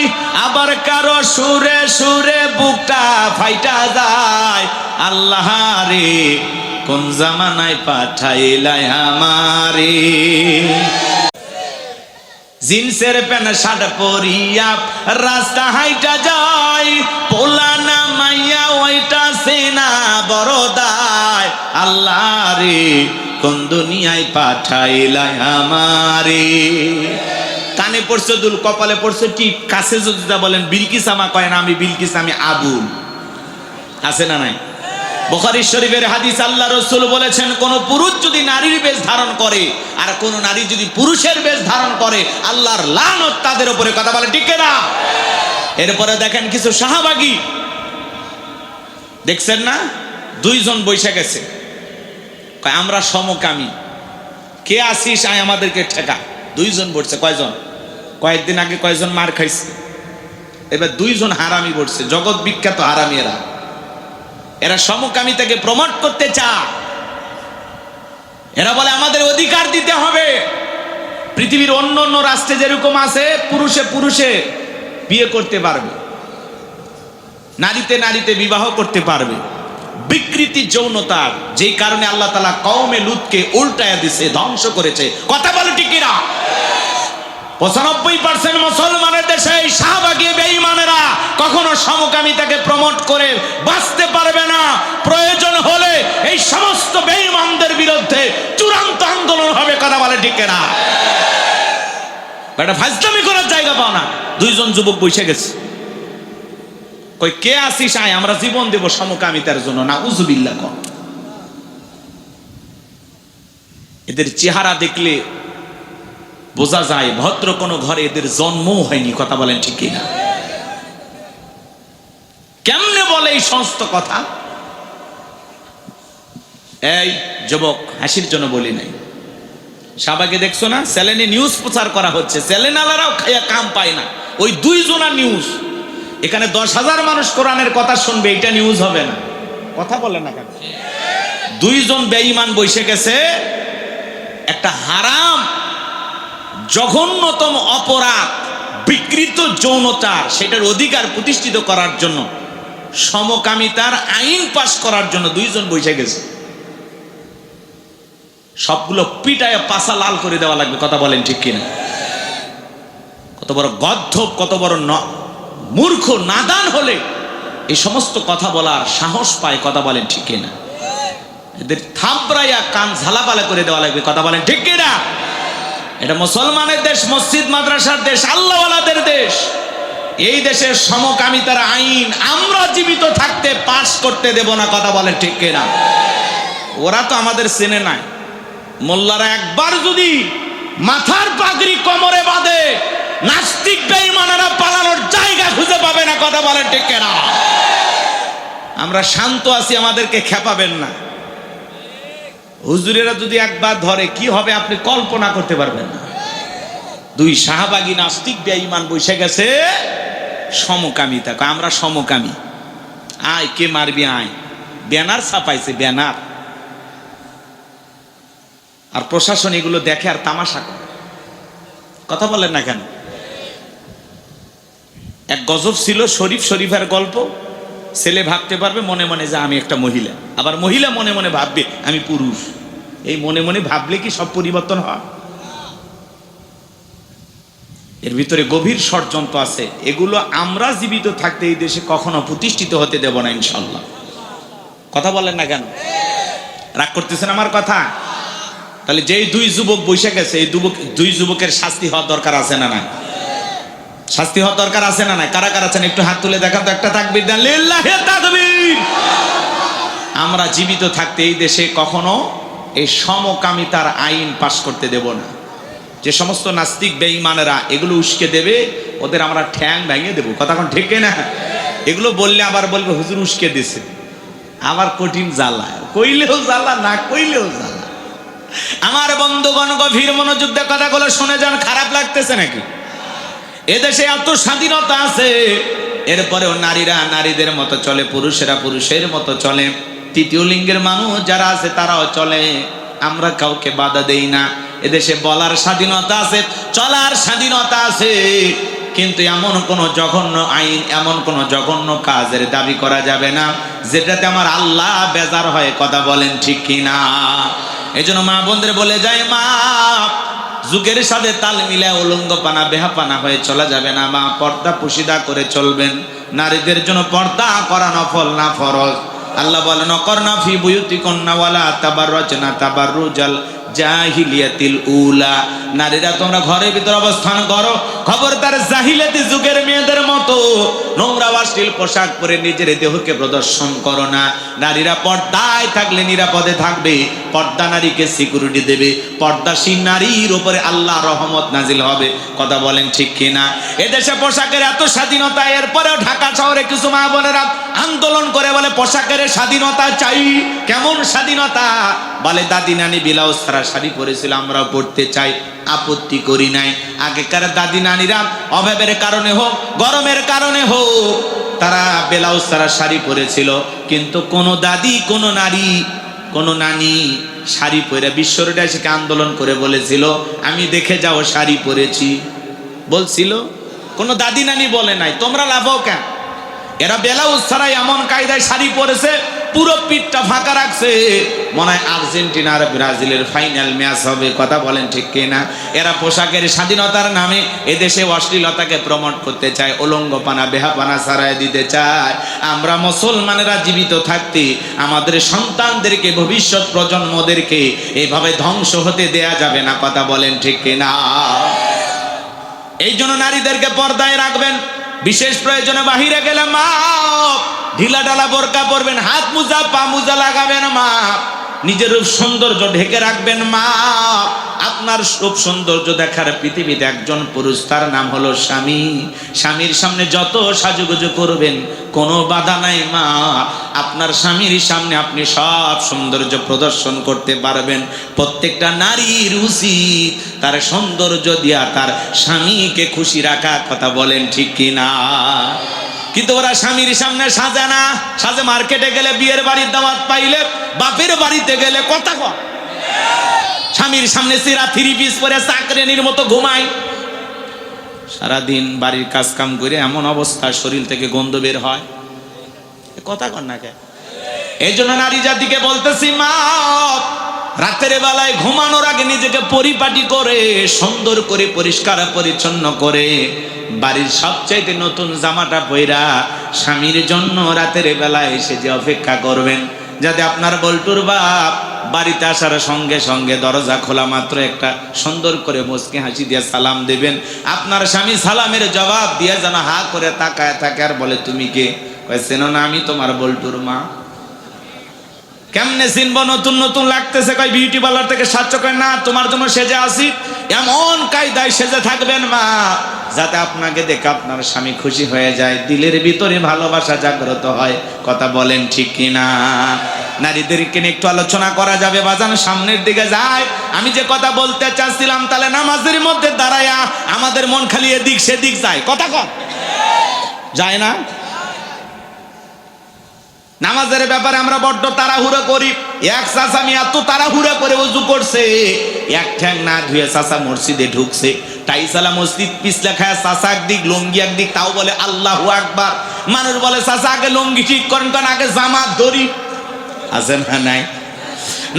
আবার কারো সুরে সুরে বুকটা ফাইটা যায়। আল্লাহ রে, কোন জামানায় পাঠাইলাই আমারে? জিন্সের প্যান্ট শার্ট পরিয়া রাস্তা হাইটা যায়, পোলা না মাইয়া ওইটা সেনা বড়দায়। আল্লাহ রে কোন দুনিয়ায় পাঠাইলাই আমারে। কানে পড়ছে দুল, কপালে পড়ছে টিপ, কাছে যদি বলেন বিলকিস আমা কয় না আমি বিলকিস, আমি আবুল। আছে না নাই? বুখারী শরীফের হাদিস, আল্লাহ রাসূল বলেছেন কোন পুরুষ যদি নারীর বেশ ধারণ করে আর কোন নারী যদি পুরুষের বেশ ধারণ করে, আল্লাহর লানত তাদের উপরে। কথা বলে ঠিক না? এরপরে দেখেন কিছু সাহাবাগী দেখছেন না, দুইজন বৈশা গেছে, কয় আমরা সমকামী, কে আসিস আয় আমাদেরকে ঠেকা। দুইজন বলছে, কয়জন? কয়েকদিন আগে কয়জন মার খাইছে, এবার দুইজন হারামি বলছে, জগৎ বিখ্যাত হারামি। এরা সমকামিতাকে প্রমোট করতে চায়। এরা বলে আমাদের অধিকার দিতে হবে। পৃথিবীর অন্য অন্য রাষ্ট্রে যেরকম আছে, পুরুষে পুরুষে বিয়ে করতে পারবে, নারীতে নারীতে বিবাহ করতে পারবে। বিকৃতি যৌনতার, যেই কারণে আল্লাহ তাআলা কওমে লুতকে উল্টায়া দিছে, ধ্বংস করেছে। কথা বলে ঠিক কিনা? 95% মুসলমানের দেশে এই শাহবাগী বেঈমানেরা কখনো সমকামিতাকে প্রমোট করে বাঁচতে পারবে না। প্রয়োজন হলে এই সমস্ত বেঈমানদের বিরুদ্ধে চূড়ান্ত আন্দোলন হবে। কথা বলে ঠিক না? এটা ফাজলামি করার জায়গা পাও না। দুইজন যুবক বসে গেছে, কই কে আসিস আয় আমরা জীবন দেব সমকামিতার জন্য। নাউজুবিল্লাহ। কর এদের চেহারা দেখলে বোঝা যায় ভদ্র কোনো ঘরে এদের জন্মও হয়নি। কথা বলেন ঠিক না? কেমনে বলে এই সমস্ত কথা? এই যুবক, হাসির জন্য বলি নাই, শাহবাগে দেখছো না চ্যানেলে নিউজ প্রচার করা হচ্ছে, চ্যানেলারাও খাইয়া কাম পায় না। ওই দুইজনা নিউজ, এখানে 10,000 মানুষ কোরআনের কথা শুনবে, এটা নিউজ হবে না। কথা বলে না কেন? দুইজন বেঈমান বসে গেছে, একটা হারাম জঘন্যতম অপরাধ বিকৃত যৌনতার, সেটার অধিকার প্রতিষ্ঠিত করার জন্য, সমকামিতার আইন পাশ করার জন্য দুইজন বসে গেছে। সবগুলো পিটায় পাছা লাল করে দেওয়া লাগবে। কথা বলেন ঠিক কিনা? কত বড় গদ্ধব, কত বড় মূর্খ নাদান হলে এই সমস্ত কথা বলার সাহস পায়। কথা বলেন ঠিক কিনা? এদের থাবড়াইয়া কান ঝালাপালা করে দেওয়া লাগবে। কথা বলেন ঠিক কিনা? এটা মুসলমানের দেশ, মসজিদ মাদ্রাসার দেশ, আল্লাহওয়ালাদের দেশ। এই দেশের সমকামিতার আইন আমরা জীবিত থাকতে পাস করতে দেব না। কথা বলেন ঠিক কিনা? ওরা তো আমাদের চেনে নাই। মোল্লারা একবার যদি মাথার পাগড়ি কোমরে বাঁধে, নাস্তিক বেঈমানেরা পালানোর জায়গা খুঁজে পাবে না। কথা বলেন ঠিক কিনা? আমরা শান্ত আছি, আমাদেরকে খেপাবেন না। হুজুরেরা যদি একবার ধরে কি হবে আপনি কল্পনা করতে পারবেন না। দুই শাহবাগী নাস্তিক বেঈমান বসে গেছে সমকামিতা, আমরা সমকামী, আয় কে মারবি আয়। Banner ছাপাইছে, banner. আর প্রশাসন এগুলো দেখে আর তামাশা করে। কথা বলেন না কেন? এক গজব ছিল শরীফের গল্প। ছেলে ভাবতে পারবে মনে মনে যে আমি একটা মহিলা, আবার মহিলা মনে মনে ভাববে আমি পুরুষ। এই মনে মনে ভাবলে কি সব পরিবর্তন হয়? এর ভিতরে গভীর ষড়যন্ত্র আছে। এগুলো আমরা জীবিত থাকতে এই দেশে কখনো প্রতিষ্ঠিত হতে দেব না ইনশাল্লাহ। কথা বলেন না কেন? রাগ করতেছেন আমার কথা? তাহলে যেই দুই যুবক বসে গেছে, এই দুই যুবকের শাস্তি হওয়ার দরকার আছে না নাই? শাস্তি হওয়ার দরকার আছে না নাই? কারা কারা আছেন একটু হাত তুলে দেখান তো। একটা তাকবীর দেন, লিল্লাহি তাকবীর। আমরা জীবিত থাকতে এই দেশে কখনো এই সমকামিতার আইন পাশ করতে দেব না। যে সমস্ত নাস্তিক বেঈমানেরা এগুলো উস্কে দেবে, ওদের আমরা ঠ্যাং ভেঙে দেবো। কথা কোন ঠিক না? এগুলো বললে আবার বলবে হুজুর উস্কে দিছে, আবার কঠিন জ্বালা, কইলেও জ্বালা, না কইলেও জ্বালা। আমার বন্ধুগণ, গভীর মনোযোগ দিয়ে কথাগুলো শুনে যান। খারাপ লাগতেছে নাকি? এদেশে এত স্বাধীনতা আছে, এরপরেও নারীরা নারীদের মতো চলে, পুরুষেরা পুরুষের মতো চলে। তৃতীয় লিঙ্গের মানুষ যারা আছে তারাও চলে, আমরা কাউকে বাধা দেই না। এদেশে বলার স্বাধীনতা আছে, চলার স্বাধীনতা আছে, কিন্তু এমন কোন জঘন্য আইন, এমন কোন জঘন্য কাজের দাবি করা যাবে না যেটাতে আমার আল্লাহ বেজার হয়। কথা বলেন ঠিক কিনা? এই জন্য মা বোনদের বলে যায়, মা যুগের সাথে তাল মিলায় উলঙ্গ পানা বেহাপানা হয়ে চলা যাবে না মা। পর্দা পুশিদা করে চলবেন। নারীদের জন্য পর্দা করা নফল না ফরজ। আল্লাহ বলেন অকরনা ফি বুয়ুতিকুন্না ওয়ালা তাবাররাজনা তাবাররুজাল জাহিলিয়াতিল উলা। নারীরা তোমরা ঘরের ভিতর অবস্থান করো, খবরদার জাহিলিয়াতি যুগের মেয়েদের মতো নোংরা অশ্লীল পোশাক পরে নিজের দেহকে প্রদর্শন করো না। নারীরা পর্দায় থাকলে নিরাপদে থাকবে, পর্দা নারীকে সিকিউরিটি দেবে, পর্দাশীল নারীর উপরে আল্লাহ রহমত নাজিল হবে। কথা বলেন ঠিক কিনা? এদেশে পোশাকের এত স্বাধীনতা, এরপরেও ঢাকা শহরে কিছু মা বোনেরা আন্দোলন করে বলে পোশাকের স্বাধীনতা চাই। কেমন স্বাধীনতা? বলে দাদি নানি ব্লাউজ ছাড়া শাড়ি পরেছিল, আমরাও পড়তে চাই, আপত্তি করি নাই। আগেকার দাদি নানিরা অভাবের কারণে হোক গরমের কারণে হোক তারা ব্লাউজ ছাড়া শাড়ি পরেছিল, কিন্তু কোন দাদি কোন নারী কোন নানি শাড়ি পরে বিশ্ব রোডে এসে আন্দোলন করে বলেছিল আমি দেখে যাও শাড়ি পরেছি? বলছিল? কোন দাদি নানি বলে নাই। তোমরা লাভও কেন? এরা ব্লাউজ ছাড়াই এমন কায়দায় শাড়ি পরেছে, পুরো পিঠটা ফাঁকা রাখছে। মনে হয় আর্জেন্টিনা আর ব্রাজিলের ফাইনাল ম্যাচ হবে। কথা বলেন ঠিক কিনা? এরা পোশাকের স্বাধীনতার নামে এদেশে অশ্লীলতাকে প্রমোট করতে চায়, উলঙ্গপানা বেহাপানা ছাড়াই দিতে চায়। আমরা মুসলমানেরা জীবিত থাকতে আমাদের সন্তানদেরকে, ভবিষ্যৎ প্রজন্মদেরকে এইভাবে ধ্বংস হতে দেয়া যাবে না। কথা বলেন ঠিক কিনা? এই জন্য নারীদেরকে পর্দায় রাখবেন। বিশেষ প্রয়োজনে বাহিরে গেলে মা ঢিলা ঢালা বোরকা পরবেন, হাত মোজা পা মোজা লাগাবেন মা, নিজের রূপ সৌন্দর্য ঢেকে রাখবেন মা। আপনার রূপ সৌন্দর্য দেখার পৃথিবীতে একজন পুরুষ, তার নাম হলো স্বামী। স্বামীর সামনে যত সাজুগুজু করবেন কোনো বাধা নাই মা। আপনার স্বামীর সামনে আপনি সব সৌন্দর্য প্রদর্শন করতে পারবেন। প্রত্যেকটা নারীর উচিত তার সৌন্দর্য দিয়া তার স্বামীকে খুশি রাখা। কথা বলেন ঠিক কিনা? কিন্তু ওরা স্বামীর সামনে সাজে না। সাজে মার্কেটে গেলে, বিয়ের বাড়ির দাওয়াত পাইলে, বাপের বাড়িতে গেলে। কথা কয় স্বামীর সামনে সিরা থ্রি পিস পরে চাকরানির মতো ঘুমায়। সারাদিন বাড়ির কাজ কাম করে এমন অবস্থা, শরীর থেকে গন্ধ বের হয়। কথা কন না কে? এই জন্য নারী জাতিকে বলতেছি মা, রাতের বেলায় ঘুমানোর আগে নিজেকে পরিপাটি করে সুন্দর করে পরিষ্কার পরিচ্ছন্ন করে বাড়ির সবচাইতে নতুন জামাটা পইরা স্বামীর জন্য রাতের বেলায় এসে যে অপেক্ষা করবেন, যাতে আপনার বল্টুর বাপ বাড়িতে আসার সঙ্গে সঙ্গে দরজা খোলা মাত্র একটা সুন্দর করে মুচকি হাসি দিয়ে সালাম দেবেন। আপনার স্বামী সালামের জবাব দিয়ে যেন হা করে তাকায় থাকে আর বলে তুমি কে? চেনো না আমি তোমার বল্টুর মা। কেমনে চিনবো? নতুন নতুন লাগতেছে, কয় বিউটি পার্লার থেকে সাহায্য করে না, তোমার জন্য সেজে আসি। এমন কায়দায় সেজে থাকবেন মা যাতে আপনাকে দেখে আপনার স্বামী খুশি হয়ে যায়, দিলের ভিতরে ভালোবাসা জাগ্রত হয়। কথা বলেন ঠিক কিনা? নারীদেরকে নিয়ে একটু আলোচনা করা যাবে বাজান, সামনের দিকে যায়। আমি যে কথা বলতে চাচ্ছিলাম, তাহলে নামাজের মধ্যে দাঁড়ায়া আমাদের মন খালি এদিক সেদিক যায়। কথা কন যায় না? নামাজের ব্যাপারে আমরা বড্ড তাড়াহুড়ো করি। এক চাচা আমি এত তাড়াহুড়ো করে ওযু করছে, এক ঠ্যাং না ধুয়ে চাচা মসজিদে ঢুকছে। টাইসালা মসজিদ পিছলে খায়, চাচা একদিক লঙ্গি একদিক, তাও বলে আল্লাহু আকবার। মানুষ বলে চাচা আগে লঙ্গি ঠিক করেন, কারণ আগে জামাত ধরি। আছে না নাই?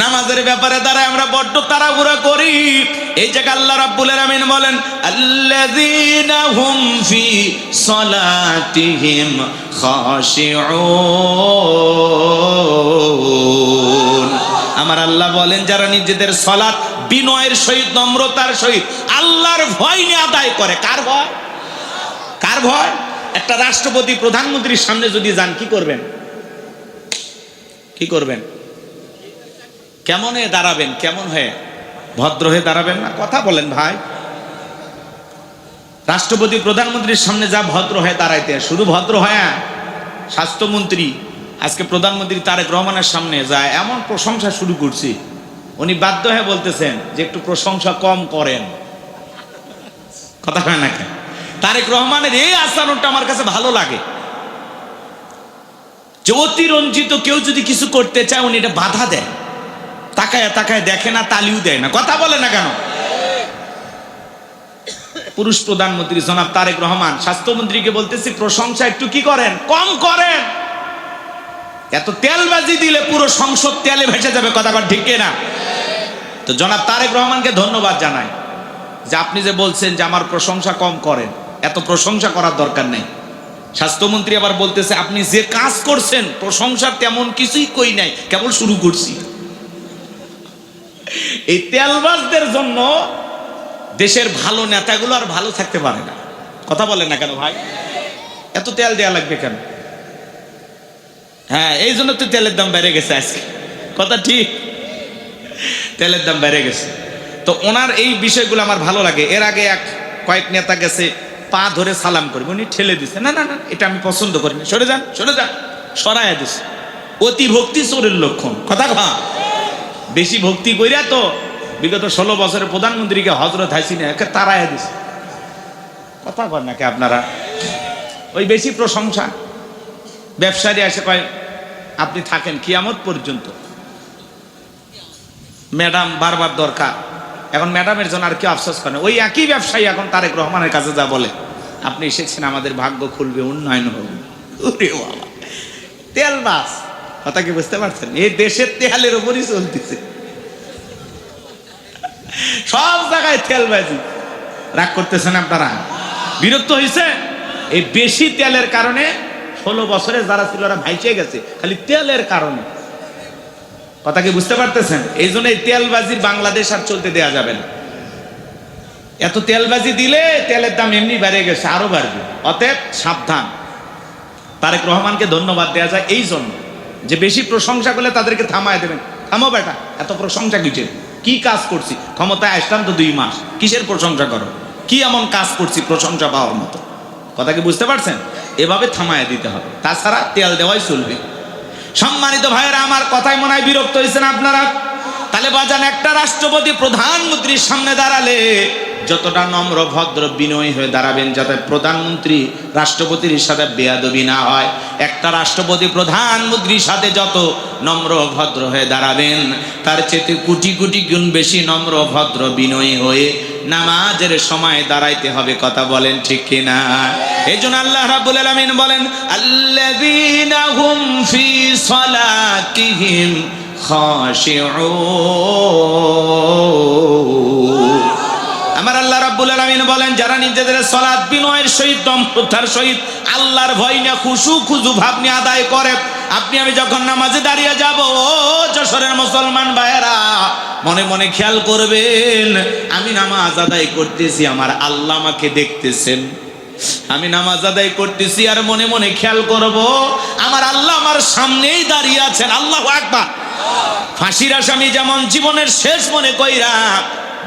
নামাজের ব্যাপারে দাঁড়ায় আমরা বড্ড তাড়াহুড়ো করি। এই জায়গা আল্লাহ রাব্বুল আলামিন বলেন আল্লাযীনা হুম ফি সালাতিহিম খাশিউন। আমার আল্লাহ বলেন যারা নিজেদের সালাত বিনয়ের সহিত, নম্রতার সহিত, আল্লাহর ভয় নিয়ে আদায় করে। কার ভয়? কার ভয়? একটা রাষ্ট্রপতি প্রধানমন্ত্রীর সামনে যদি যান কি করবেন? কি করবেন? কেমন হয়ে দাঁড়াবেন? কেমন হয়ে? ভদ্র হয়ে দাঁড়াবেন না? কথা বলেন ভাই। রাষ্ট্রপতি প্রধানমন্ত্রীর সামনে যা ভদ্র হয়ে দাঁড়াইতে, শুধু ভদ্র হয়। স্বাস্থ্যমন্ত্রী আজকে প্রধানমন্ত্রী তারেক রহমানের সামনে যায় এমন প্রশংসা শুরু করছি, উনি বাধ্য হয়ে বলতেছেন যে একটু প্রশংসা কম করেন। কথা হয় না কেন? তারেক রহমানের এই আচরণটা আমার কাছে ভালো লাগে, যে অতিরঞ্জিত কেউ যদি কিছু করতে চায় উনি এটা বাধা দেয়, তাকায় তাকায় দেখে না, তালিও দেয় না। কথা বলে না কেন? পুরুষ প্রধানমন্ত্রী জনাব তারেক রহমান স্বাস্থ্যমন্ত্রীকে বলতেছি প্রশংসা একটু কি করেন, কম করেন। এত তেলবাজি দিলে পুরো সংসদ তেলে ভেসে যাবে। কথা ঠিক না? তো জনাব তারেক রহমানকে ধন্যবাদ জানাই। যে আপনি যে বলছেন যে আমার প্রশংসা কম করেন, এত প্রশংসা করার দরকার নেই। স্বাস্থ্যমন্ত্রী আবার বলতেছে আপনি যে কাজ করছেন প্রশংসার তেমন কিছুই কই নাই, কেবল শুরু করছি। এই তেলবাজদের জন্য দেশের ভালো নেতাগুলো আর ভালো থাকতে পারে না। কথা বলেন না কেন ভাই? এত তেল দেয়া লাগবে কেন? হ্যাঁ, এই জন্য তো তেলের দাম বেড়ে গেছে আজকে। কথা ঠিক, তেলের দাম বেড়ে গেছে। তো ওনার এই বিষয়গুলো আমার ভালো লাগে। এর আগে কয়েক নেতা গেছে, পা ধরে সালাম করবে, উনি ঠেলে দিচ্ছে, না না না এটা আমি পছন্দ করি না, সরে যান সরে যান, সরাইয়া দিচ্ছে। অতি ভক্তি চোরের লক্ষণ। কথা কা বেশি ভক্তি কইরা তো বিগত 16 বছরে প্রধানমন্ত্রীকে হযরত হাসিনা একে তাড়াইয়া দিছে। কথা বল নাকি আপনারা? ওই বেশি প্রশংসা। ব্যবসায়ী এসে কয় আপনি থাকেন কিয়ামত পর্যন্ত, ম্যাডাম বারবার দরকার। এখন ম্যাডামের জন্য আর কি আফসোস করেন? ওই একই ব্যবসায়ী এখন তারেক রহমানের কাছে যা বলে, আপনি এসেছেন আমাদের ভাগ্য খুলবে, উন্নয়ন হবে। ওরে বাবা, তেল বাস। কথা কি বুঝতে পারছেন? এই দেশের তেলের উপরই চলতেছে, সব জায়গায় তেলবাজি। রাগ করতেছেন আপনারা? বিরক্ত হয়েছে? এই বেশি তেলের কারণে 16 বছরে যারা ছিল ওরা ভাইচে গেছে, খালি তেলের কারণে। কথা কি বুঝতে পারতেছেন? এই জন্য এই তেলবাজি বাংলাদেশ আর চলতে দেয়া যাবে না। এত তেলবাজি দিলে তেলের দাম এমনি বেড়ে গেছে, আরো বাড়বে। অতএব সাবধান। তারেক রহমানকে ধন্যবাদ দেয়া যায় এই জন্য যে বেশি প্রশংসা করলে তাদেরকে থামায় দেবেন। থামো বেটা, এত প্রশংসা কিসের? কি কাজ করছি? ক্ষমতায় আসলাম তো 2 মাস, কিসের প্রশংসা করো? কি এমন কাজ করছি প্রশংসা পাওয়ার মতো? কথা কি বুঝতে পারছেন? এভাবে থামায় দিতে হবে, তাছাড়া তেল দেওয়াই চলবে। সম্মানিত ভাইয়েরা, আমার কথায় মনে হয় বিরক্ত হয়েছেন আপনারা। তাহলে বাজান, একটা রাষ্ট্রপতি প্রধানমন্ত্রীর সামনে দাঁড়ালে যতটা নম্র ভদ্র বিনয়ী হয়ে দাঁড়াবেন, যাতে প্রধানমন্ত্রী রাষ্ট্রপতির সাথে বেয়াদবি না হয়। একটা রাষ্ট্রপতি প্রধানমন্ত্রীর সাথে যত নম্র ভদ্র হয়ে দাঁড়াবেন, তার চেয়ে কোটি কোটি গুণ বেশি নম্র ভদ্র বিনয়ী হয়ে নামাজের সময় দাঁড়াইতে হবে। কথা বলেন ঠিক কিনা? এই জন্য আল্লাহ রাব্বুল আলামিন বলেন, আল্লাযীনা হুম ফি সালাতিহিম খাশিউন। আমার আল্লাহ রাব্বুল আলামিন বলেন, যারা নিজেদের সালাত বিনয়ের সহিত দম্ভতার সহিত আল্লাহর ভয় নিয়ে খুশু খুজু ভাব নিয়ে আদায় করে। আপনি আমি যখন নামাজে দাঁড়িয়ে যাব, ও যশোরের মুসলমান ভাইয়েরা, মনে মনে খেয়াল করবেন, আমি নামাজ আদায় করতেছি, আমার আল্লাহ আমাকে দেখতেছেন। আমি নামাজ আদায় করতেছি আর মনে মনে খেয়াল করব, আমার আল্লাহ আমার সামনেই দাঁড়িয়ে আছেন। আল্লাহু আকবার। ফাঁসির আসামি যেমন জীবনের শেষ মনে কইরা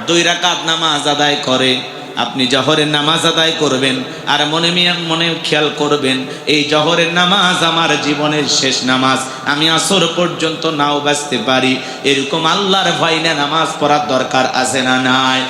2 রাকাত নামাজ আদায় করে, আপনি জহরের নামাজ আদায় করবেন আর মনে মনে খেয়াল করবেন, এই জহরের নামাজ আমার জীবনের শেষ নামাজ, আমি আসর পর্যন্ত নাও বাঁচতে পারি। এরকম আল্লাহর ভয় নিয়ে নামাজ পড়ার দরকার আছে না নাই?